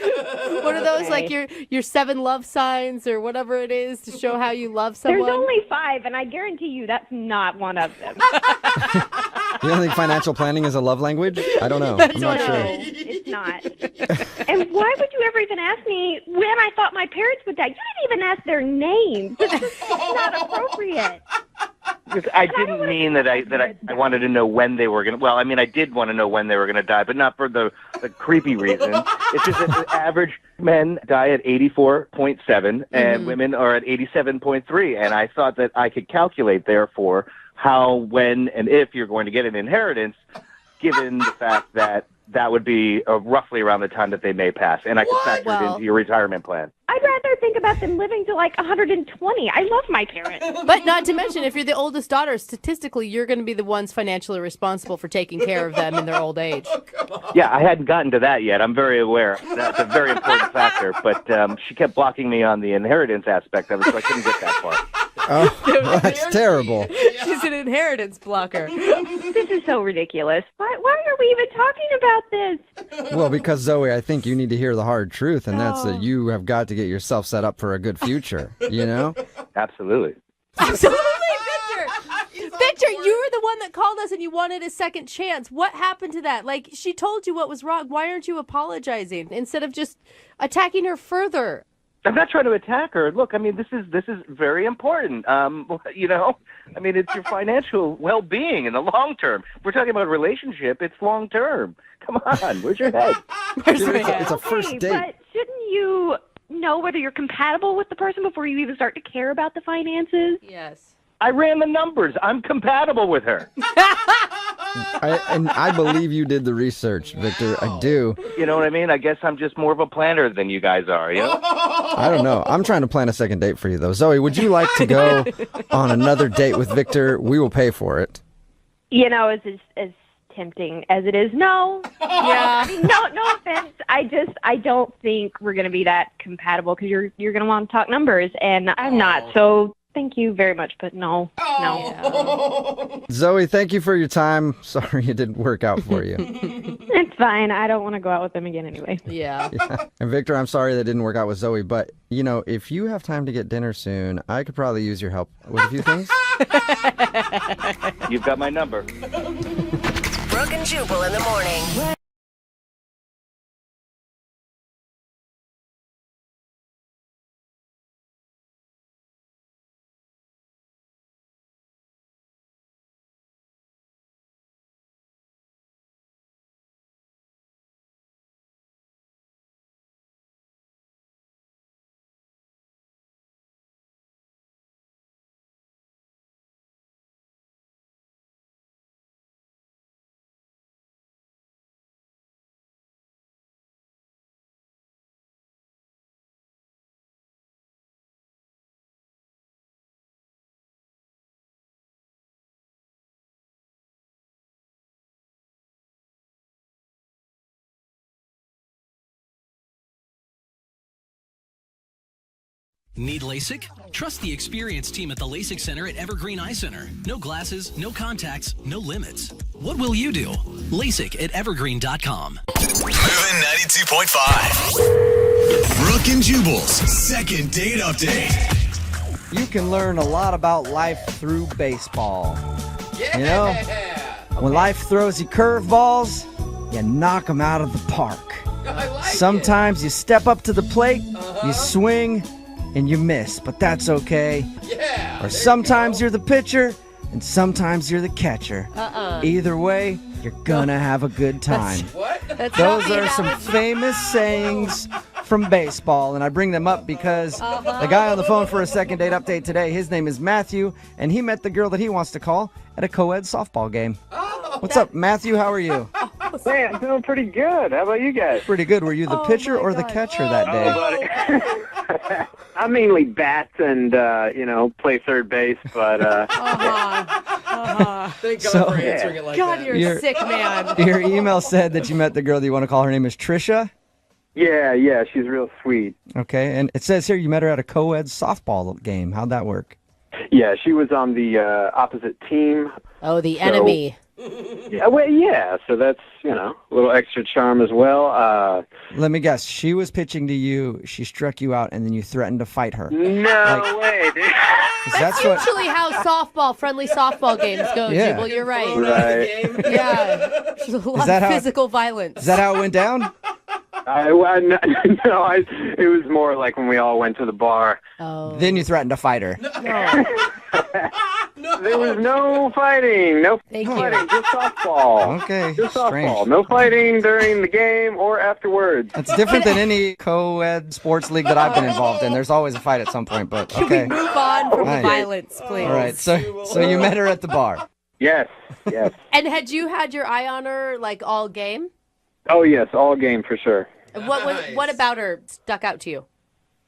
S14: What are those, like your 7 love signs or whatever it is to show how you love someone?
S17: There's only 5, and I guarantee you that's not one of them.
S2: You don't think financial planning is a love language? I don't know. I'm not
S17: No,
S2: sure.
S17: it's not. And why would you ever even ask me when I thought my parents would die? You didn't even ask their names. This is not appropriate.
S16: Because I didn't mean that I wanted to know when they were going to... Well, I mean, I did want to know when they were going to die, but not for the creepy reason. It's just that the average men die at 84.7, and women are at 87.3. And I thought that I could calculate, therefore, how, when, and if you're going to get an inheritance, given the fact that that would be roughly around the time that they may pass. And I could factor it into your retirement plan.
S17: I'd rather think about them living to like 120. I love my parents.
S14: But not to mention, if you're the oldest daughter, statistically, you're going to be the ones financially responsible for taking care of them in their old age.
S16: Yeah, I hadn't gotten to that yet. I'm very aware. That's a very important factor. But she kept blocking me on the inheritance aspect of it, so I couldn't get that far.
S2: Oh, well, that's terrible.
S14: She's an inheritance blocker.
S17: This is so ridiculous. Why are we even talking about this?
S2: Well, because, Zoe, I think you need to hear the hard truth, and that's that you have got to get yourself set up for a good future, you know?
S16: Absolutely.
S14: Absolutely, Victor. Victor, you were the one that called us and you wanted a second chance. What happened to that? Like, she told you what was wrong. Why aren't you apologizing instead of just attacking her further?
S16: I'm not trying to attack her. Look, I mean, this is very important. You know, I mean, it's your financial well-being in the long term. We're talking about a relationship. It's long term. Come on, where's your head?
S2: It's a first date.
S17: But shouldn't you know whether you're compatible with the person before you even start to care about the finances?
S14: Yes.
S16: I ran the numbers. I'm compatible with her.
S2: And I believe you did the research, Victor. I do.
S16: You know what I mean? I guess I'm just more of a planner than you guys are, you know?
S2: I don't know. I'm trying to plan a second date for you, though. Zoe, would you like to go on another date with Victor? We will pay for it.
S17: You know, as tempting as it is, no.
S14: Yeah.
S17: I mean, no offense. I don't think we're going to be that compatible because you're going to want to talk numbers, and I'm not. So thank you very much, but no.
S2: Zoe, thank you for your time. Sorry it didn't work out for you.
S17: It's fine. I don't want to go out with them again anyway.
S14: Yeah.
S2: And Victor, I'm sorry that didn't work out with Zoe, but, you know, if you have time to get dinner soon, I could probably use your help with a few things.
S16: You've got my number.
S11: Brooke and Jubal in the morning.
S1: Need LASIK? Trust the experienced team at the LASIK Center at Evergreen Eye Center. No glasses, no contacts, no limits. What will you do? LASIK at evergreen.com.
S15: Moving 92.5. Brooke and Jubal's second date update.
S2: You can learn a lot about life through baseball.
S5: Yeah.
S2: You know, when life throws you curveballs, you knock them out of the park.
S5: I like
S2: Sometimes you step up to the plate, you swing, and you miss, but that's okay.
S5: Yeah.
S2: Or sometimes you're the pitcher, and sometimes you're the catcher. Either way, you're gonna have a good time.
S5: What?
S2: Those are some famous sayings from baseball, and I bring them up because the guy on the phone for a second date update today, his name is Matthew, and he met the girl that he wants to call at a co-ed softball game. What's up, Matthew? How are you?
S18: Hey, I'm doing pretty good. How about you guys?
S2: Pretty good. Were you the pitcher or the catcher that day?
S18: Buddy. I mainly bat and, play third base, but...
S5: Thank God
S2: So-
S5: for answering it like
S14: God,
S5: that.
S14: you're a sick man.
S2: Your email said that you met the girl that you want to call. Her name is Trisha.
S18: Yeah, she's real sweet.
S2: Okay, and it says here you met her at a co-ed softball game. How'd that work?
S18: Yeah, she was on the opposite team.
S14: Oh, the enemy.
S18: Yeah, well, yeah. So that's a little extra charm as well.
S2: Let me guess. She was pitching to you. She struck you out, and then you threatened to fight her.
S18: No way, dude.
S2: That's what.
S14: Usually how friendly softball games go,
S2: Yeah.
S14: Jubal. You're right.
S18: Right.
S14: Yeah. There's a lot
S2: that
S14: of
S2: how-
S14: physical violence.
S2: Is that how it went down?
S18: It was more like when we all went to the bar.
S14: Oh.
S2: Then you threatened to fight her.
S18: There was no fighting. No
S14: Thank
S18: fighting.
S14: you.
S18: Just softball.
S2: Okay.
S18: Just softball.
S2: Strange.
S18: No fighting during the game or afterwards.
S2: That's different than any co-ed sports league that I've been involved in. There's always a fight at some point, but
S14: Can
S2: okay.
S14: we move on from
S2: Nice.
S14: the violence, please?
S2: All right. So you met her at the bar.
S18: Yes. Yes.
S14: And had you had your eye on her like all game?
S18: Oh yes, all game for sure.
S14: What about her stuck out to you?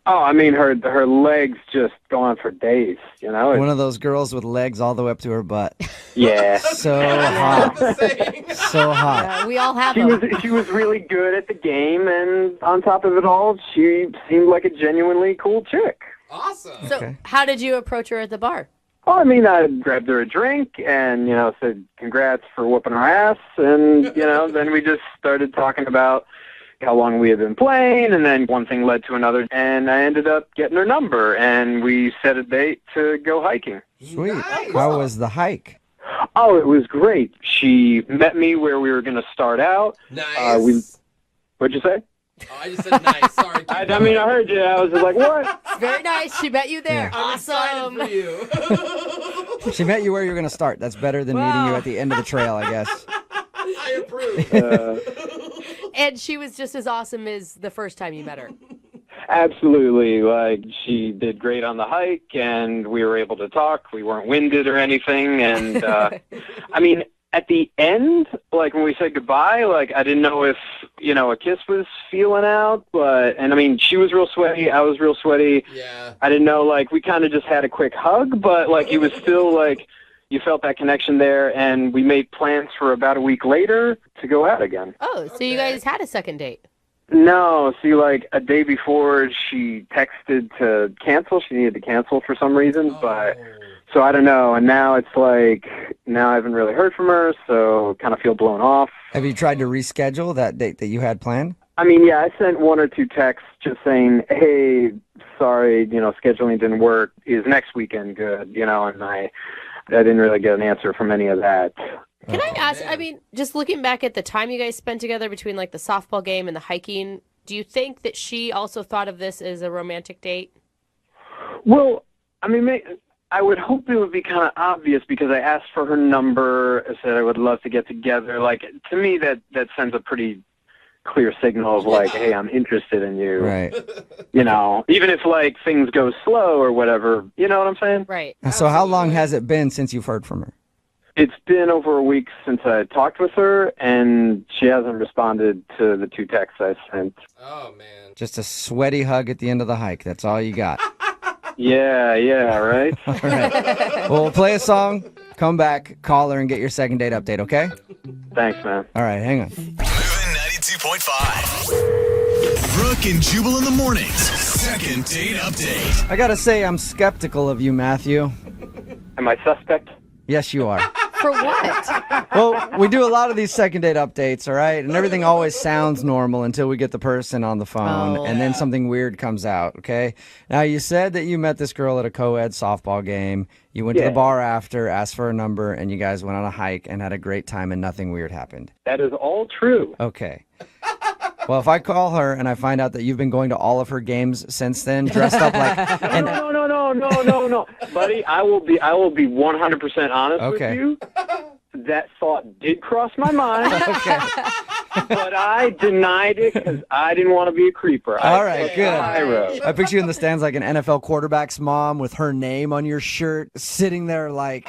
S18: Oh, I mean her legs just go on for days. It's-
S2: One of those girls with legs all the way up to her butt.
S18: Yeah.
S2: So hot. So hot.
S14: Yeah, we all have
S18: She
S14: them.
S18: was really good at the game, and on top of it all, she seemed like a genuinely cool chick.
S5: Awesome.
S14: So how did you approach her at the bar?
S18: Well, I mean, I grabbed her a drink and, said congrats for whooping her ass. And, then we just started talking about how long we had been playing. And then one thing led to another. And I ended up getting her number. And we set a date to go hiking.
S2: Sweet. How was the hike?
S18: Oh, it was great. She met me where we were going to start out.
S5: Nice.
S18: What'd you say?
S5: Oh, I just said nice. Sorry.
S18: I heard you. I was just like, what?
S14: It's very nice. She met you there.
S5: I'm excited for you.
S2: She met you where you're going to start. That's better than meeting you at the end of the trail, I guess.
S5: I approve.
S14: And she was just as awesome as the first time you met her.
S18: Absolutely. Like, she did great on the hike, and we were able to talk. We weren't winded or anything. And, I mean, at the end, like, when we said goodbye, like, I didn't know if, a kiss was feeling out. And, I mean, she was real sweaty. I was real sweaty.
S5: Yeah.
S18: I didn't know, like, we kind of just had a quick hug, but, like, it was still, like, you felt that connection there. And we made plans for about a week later to go out again.
S14: Oh, so you guys had a second date.
S18: No, see, like a day before, she texted to cancel. She needed to cancel for some reason, but so I don't know. And now it's like, now I haven't really heard from her, so kind of feel blown off.
S2: Have you tried to reschedule that date that you had planned?
S18: I mean, yeah, I sent one or two texts just saying, hey, sorry, scheduling didn't work. Is next weekend good? And I didn't really get an answer from any of that.
S14: Can I ask, I mean, just looking back at the time you guys spent together between like the softball game and the hiking, do you think that she also thought of this as a romantic date?
S18: Well, I mean, I would hope it would be kind of obvious because I asked for her number. I said I would love to get together. Like, to me, that sends a pretty clear signal of like, hey, I'm interested in you.
S2: Right.
S18: Even if like things go slow or whatever, you know what I'm saying?
S14: Right.
S2: So how long has it been since you've heard from her?
S18: It's been over a week since I talked with her, and she hasn't responded to the two texts I sent.
S5: Oh, man.
S2: Just a sweaty hug at the end of the hike. That's all you got.
S18: Yeah, right?
S2: All right. Well, we'll play a song, come back, call her, and get your second date update, okay?
S18: Thanks, man.
S2: All right, hang on.
S15: Moving 92.5. Brooke and Jubal in the mornings. Second date update.
S2: I gotta say, I'm skeptical of you, Matthew.
S18: Am I suspect?
S2: Yes, you are.
S14: For what?
S2: Well, we do a lot of these second date updates, all right? And everything always sounds normal until we get the person on the phone, and then something weird comes out, okay? Now, you said that you met this girl at a co-ed softball game. You went to the bar after, asked for her number, and you guys went on a hike and had a great time, and nothing weird happened.
S18: That is all true.
S2: Okay. Well, if I call her and I find out that you've been going to all of her games since then, dressed up like...
S18: No, buddy. I will be 100% honest with you. That thought did cross my mind.
S2: Okay.
S18: But I denied it because I didn't want to be a creeper.
S2: All right, good.
S18: I
S2: I picture you in the stands like an NFL quarterback's mom with her name on your shirt, sitting there like,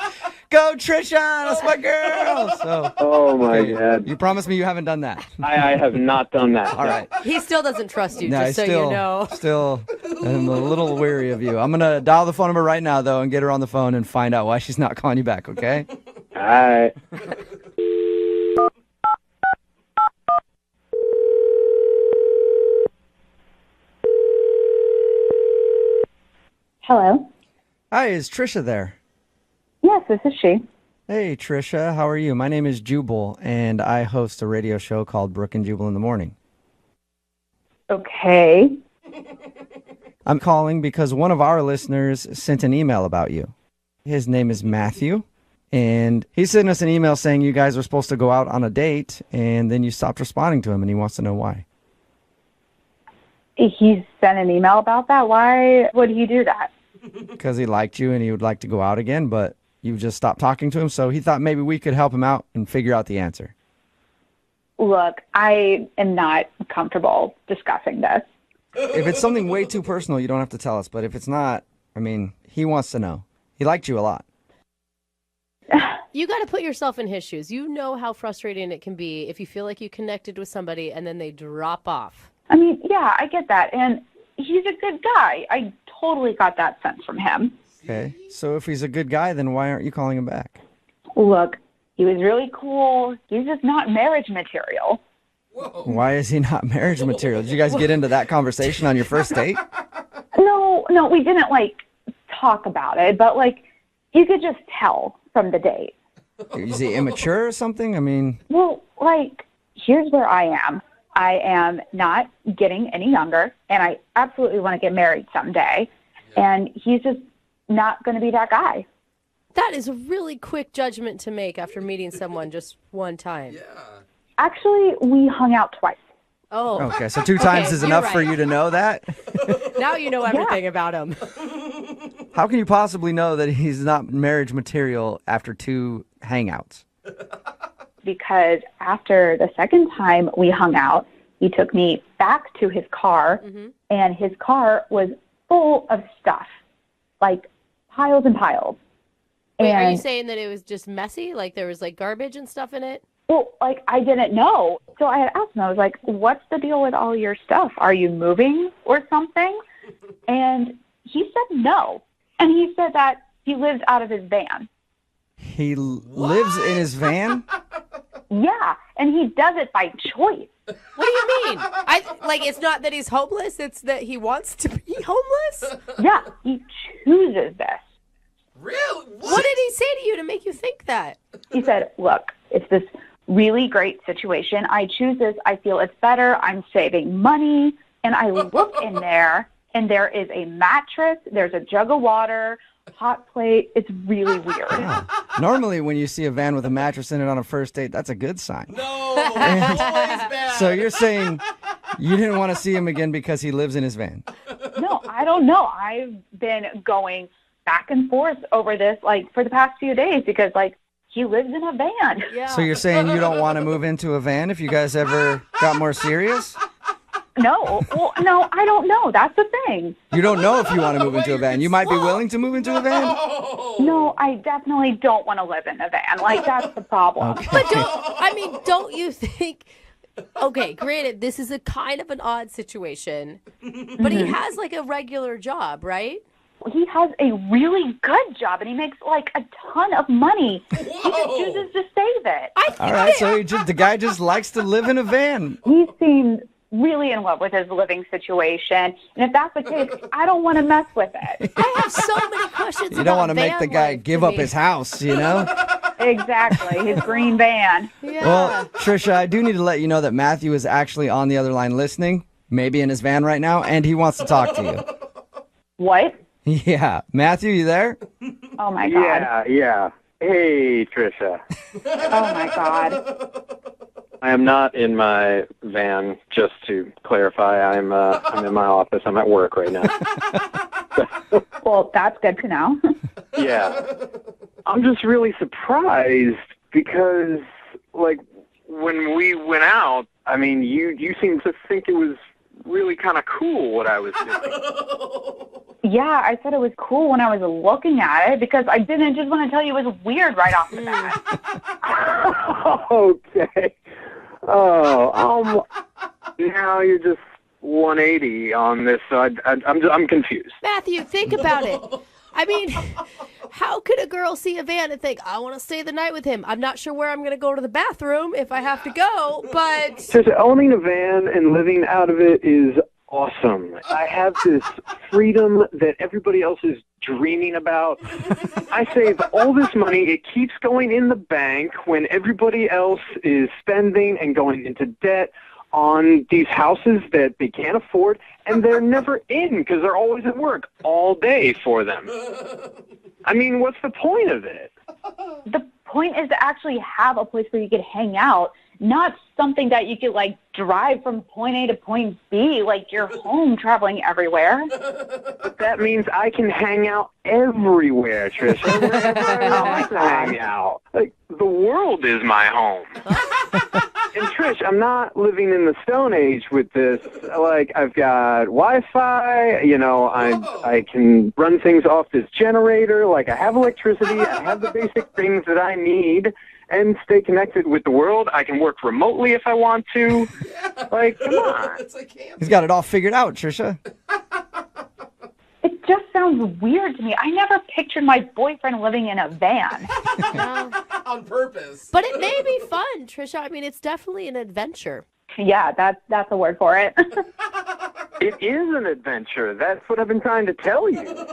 S2: "Go Trisha, that's my girl." So,
S18: oh my God!
S2: You promised me you haven't done that.
S18: I have not done that.
S2: All right.
S14: He still doesn't trust you,
S2: No,
S14: just so you know.
S2: Still, I'm a little weary of you. I'm gonna dial the phone number right now though and get her on the phone and find out why she's not calling you back. Okay?
S18: All right.
S19: Hello.
S2: Hi, is Trisha there?
S19: Yes, this is she.
S2: Hey, Trisha, how are you? My name is Jubal, and I host a radio show called Brooke and Jubal in the Morning.
S19: Okay.
S2: I'm calling because one of our listeners sent an email about you. His name is Matthew, and he sent us an email saying you guys were supposed to go out on a date, and then you stopped responding to him, and he wants to know why.
S19: He sent an email about that? Why would he do that?
S2: Because he liked you and he would like to go out again, but you just stopped talking to him, so he thought maybe we could help him out and figure out the answer.
S19: Look, I am not comfortable discussing this.
S2: If it's something way too personal, you don't have to tell us, but if it's not, I mean, he wants to know. He liked you a lot.
S3: You got to put yourself in his shoes. You know how frustrating it can be if you feel like you connected with somebody and then they drop off.
S19: I mean, yeah, I get that. And he's a good guy. I totally got that sense from him.
S2: Okay, so if he's a good guy, then why aren't you calling him back?
S19: Look, he was really cool. He's just not marriage material.
S2: Why is he not marriage material? Did you guys get into that conversation on your first date?
S19: No, we didn't, talk about it. But, you could just tell from the date.
S2: Is he immature or something? I mean...
S19: Well, here's where I am. I am not getting any younger, and I absolutely want to get married someday. Yeah. And he's just not going to be that guy.
S3: That is a really quick judgment to make after meeting someone just one time. Yeah.
S19: Actually, we hung out twice.
S3: Oh.
S2: Okay, so 2 times is enough for you to know that?
S3: Now you know everything about him.
S2: How can you possibly know that he's not marriage material after 2 hangouts?
S19: Because after the second time we hung out, he took me back to his car, and his car was full of stuff, piles and piles.
S3: Wait,
S19: and
S3: are you saying that it was just messy? Like there was garbage and stuff in it?
S19: Well, I didn't know. So I had asked him, I was like, what's the deal with all your stuff? Are you moving or something? And he said no. And he said that he lives out of his van.
S2: He lives in his van?
S19: Yeah, and he does it by choice.
S3: What do you mean? It's not that he's homeless, it's that he wants to be homeless?
S19: Yeah, he chooses this.
S5: Really?
S3: What did he say to you to make you think that?
S19: He said, look, it's this really great situation. I choose this. I feel it's better. I'm saving money. And I look in there, and there is a mattress. There's a jug of water, hot plate. It's really weird.
S2: Yeah. Normally, when you see a van with a mattress in it on a first date, that's a good sign.
S5: No, always bad.
S2: So you're saying you didn't want to see him again because he lives in his van?
S19: No, I don't know. I've been going back and forth over this, for the past few days because, he lives in a van.
S3: Yeah.
S2: So you're saying you don't want to move into a van if you guys ever got more serious?
S19: No. Well, no, I don't know. That's the thing.
S2: You don't know if you want to move into a van. You might be willing to move into a van?
S19: No, I definitely don't want to live in a van. That's the problem.
S2: Okay.
S3: But don't you think... Okay, granted, this is a kind of an odd situation, but he has, a regular job, right?
S19: He has a really good job, and he makes, a ton of money. Whoa. He just chooses to save it.
S2: All right, so the guy just likes to live in a van.
S19: He seemed really in love with his living situation, and if that's the case, I don't want to mess with it.
S3: I have so many questions.
S2: You don't want to make the guy give up his house, you know?
S19: Exactly, his green van.
S3: Yeah.
S2: Well, Trisha, I do need to let you know that Matthew is actually on the other line listening, maybe in his van right now, and he wants to talk to you.
S19: What?
S2: Yeah. Matthew, you there?
S19: Oh, my God.
S18: Yeah. Hey, Trisha.
S19: Oh, my God.
S18: I am not in my van, just to clarify. I'm in my office. I'm at work right now.
S19: Well, that's good to know.
S18: Yeah. I'm just really surprised because, when we went out, I mean, you seemed to think it was really kind of cool what I was doing.
S19: Yeah, I said it was cool when I was looking at it because I didn't just want to tell you it was weird right off the bat.
S18: Okay. Oh, now you're just 180 on this. So I'm confused.
S3: Matthew, think about it. I mean, how could a girl see a van and think, I want to stay the night with him? I'm not sure where I'm going to go to the bathroom if I have to go, but...
S18: Just owning a van and living out of it is awesome. I have this freedom that everybody else is dreaming about. I save all this money. It keeps going in the bank when everybody else is spending and going into debt on these houses that they can't afford, and they're never in because they're always at work all day for them. I mean, what's the point of it?
S19: The point is to actually have a place where you could hang out, not something that you could, like, drive from point A to point B, like you're home traveling everywhere.
S18: But that means I can hang out everywhere, Trisha, wherever I want to hang out. Like, the world is my home. And Trish, I'm not living in the Stone Age with this. Like, I've got Wi-Fi, you know, I can run things off this generator. Like, I have electricity. I have the basic things that I need and stay connected with the world. I can work remotely if I want to. Like, come on.
S2: He's got it all figured out, Trisha.
S19: It just sounds weird to me. I never pictured my boyfriend living in a van.
S5: On purpose.
S3: But it may be fun, Trisha. I mean, it's definitely an adventure.
S19: Yeah, that's a word for it.
S18: It is an adventure. That's what I've been trying to tell you.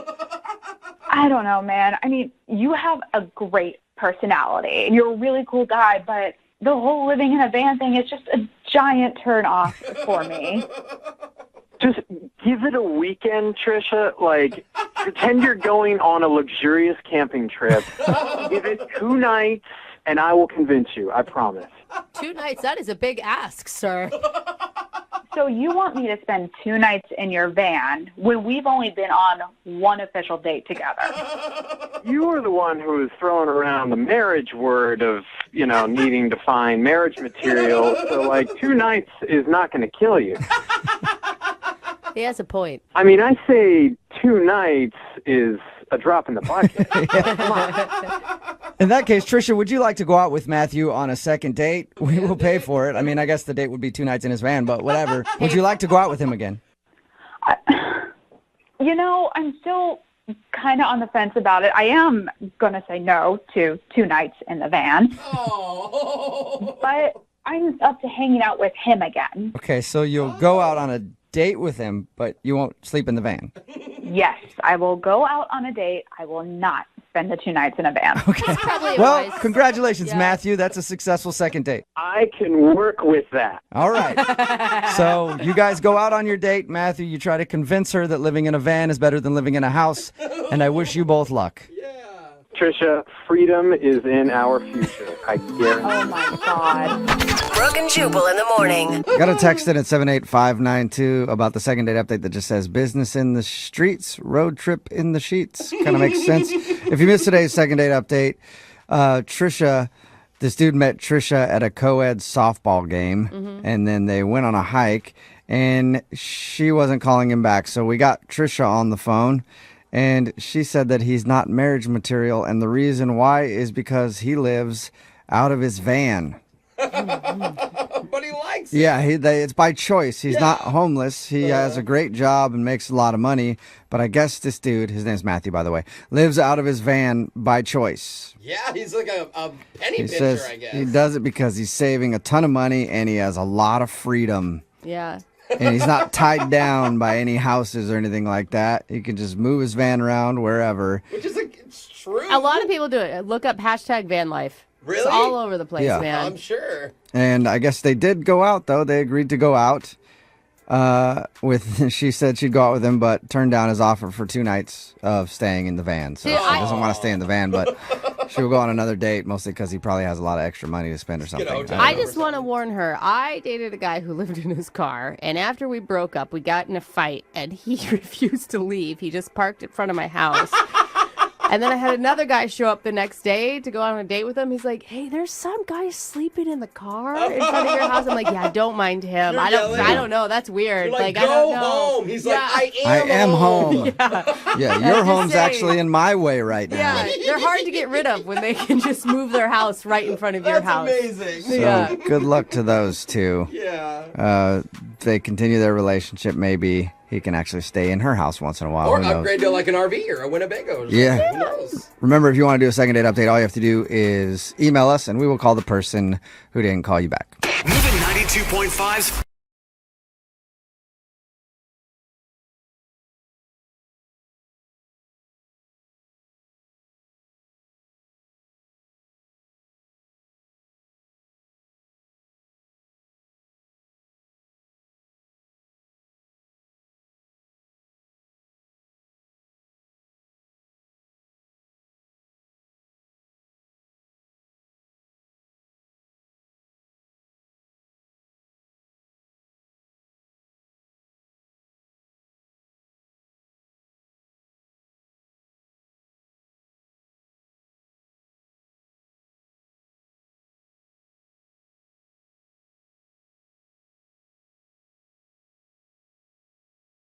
S19: I don't know, man. I mean, you have a great personality, and you're a really cool guy, but the whole living in a van thing is just a giant turn off for me.
S18: Just give it a weekend, Trisha. Like, pretend you're going on a luxurious camping trip. Give it 2 nights, and I will convince you. I promise.
S3: 2 nights? That is a big ask, sir.
S19: So you want me to spend 2 nights in your van when we've only been on one official date together?
S18: You are the one who is throwing around the marriage word of, you know, needing to find marriage material. So, like, 2 nights is not going to kill you.
S3: He has a point.
S18: I mean, I say 2 nights is a drop in the bucket. Come on.
S2: In that case, Trisha, would you like to go out with Matthew on a second date? We will pay for it. I mean, I guess the date would be 2 nights in his van, but whatever. Would you like to go out with him again?
S19: You know, I'm still kind of on the fence about it. I am going to say no to 2 nights in the van.
S5: Oh.
S19: But I'm up to hanging out with him again.
S2: Okay, so you'll go out on a date with him, but you won't sleep in the van.
S19: Yes, I will go out on a date. I will not spend the 2 nights in a van.
S2: Okay. Well, congratulations, Matthew. That's a successful second date.
S18: I can work with that.
S2: All right. So you guys go out on your date. Matthew, you try to convince her that living in a van is better than living in a house, and I wish you both luck.
S18: Trisha, freedom is in our future. I guarantee.
S19: Oh, my God.
S11: Brooke and Jubal in the morning.
S2: Got a text in at 78592 about the second date update that just says business in the streets, road trip in the sheets. Kind of makes sense. If you missed today's second date update, Trisha, this dude met Trisha at a co-ed softball game, and then they went on a hike, and she wasn't calling him back. So we got Trisha on the phone. And she said that he's not marriage material, and the reason why is because he lives out of his van.
S5: But he likes it.
S2: Yeah, it's by choice. He's not homeless. He has a great job and makes a lot of money. But I guess this dude, his name's Matthew, by the way, lives out of his van by choice.
S5: Yeah, he's like a penny
S2: He
S5: pitcher,
S2: says
S5: I guess.
S2: he does it because he's saving a ton of money and he has a lot of freedom.
S3: Yeah.
S2: And he's not tied down by any houses or anything like that. He can just move his van around wherever.
S5: Which is it's true.
S3: A lot of people do it. Look up #van life.
S5: Really?
S3: It's all over the place,
S2: Yeah.
S3: man.
S5: I'm sure.
S2: And I guess they did go out, though. They agreed to go out. She said she'd go out with him, but turned down his offer for 2 nights of staying in the van. So
S3: See,
S2: she doesn't want to stay in the van, but she'll go on another date, mostly because he probably has a lot of extra money to spend or something.
S3: I just want to warn her. I dated a guy who lived in his car, and after we broke up, we got in a fight, and he refused to leave. He just parked in front of my house. And then I had another guy show up the next day to go on a date with him. He's like, "Hey, there's some guy sleeping in the car in front of your house." I'm like, "Yeah, I don't mind him.
S5: You're
S3: I
S5: yelling.
S3: don't know. That's weird.
S5: You're like,
S3: I don't know."
S5: home. He's like,
S3: Yeah.
S5: I am
S2: home. Yeah, your
S3: just
S2: home's
S3: saying.
S2: actually in my way right now.
S3: Yeah, they're hard to get rid of when they can just move their house right in front of your house.
S5: amazing.
S2: So good luck to those two.
S5: Yeah.
S2: If they continue their relationship, maybe he can actually stay in her house once in a while.
S5: Or
S2: Who knows?
S5: upgrade to like an RV or a Winnebago. Or something.
S2: Yeah.
S5: Who knows?
S2: Remember, if you want to do a second date update, all you have to do is email us, and we will call the person who didn't call you back.
S15: Moving 92.5's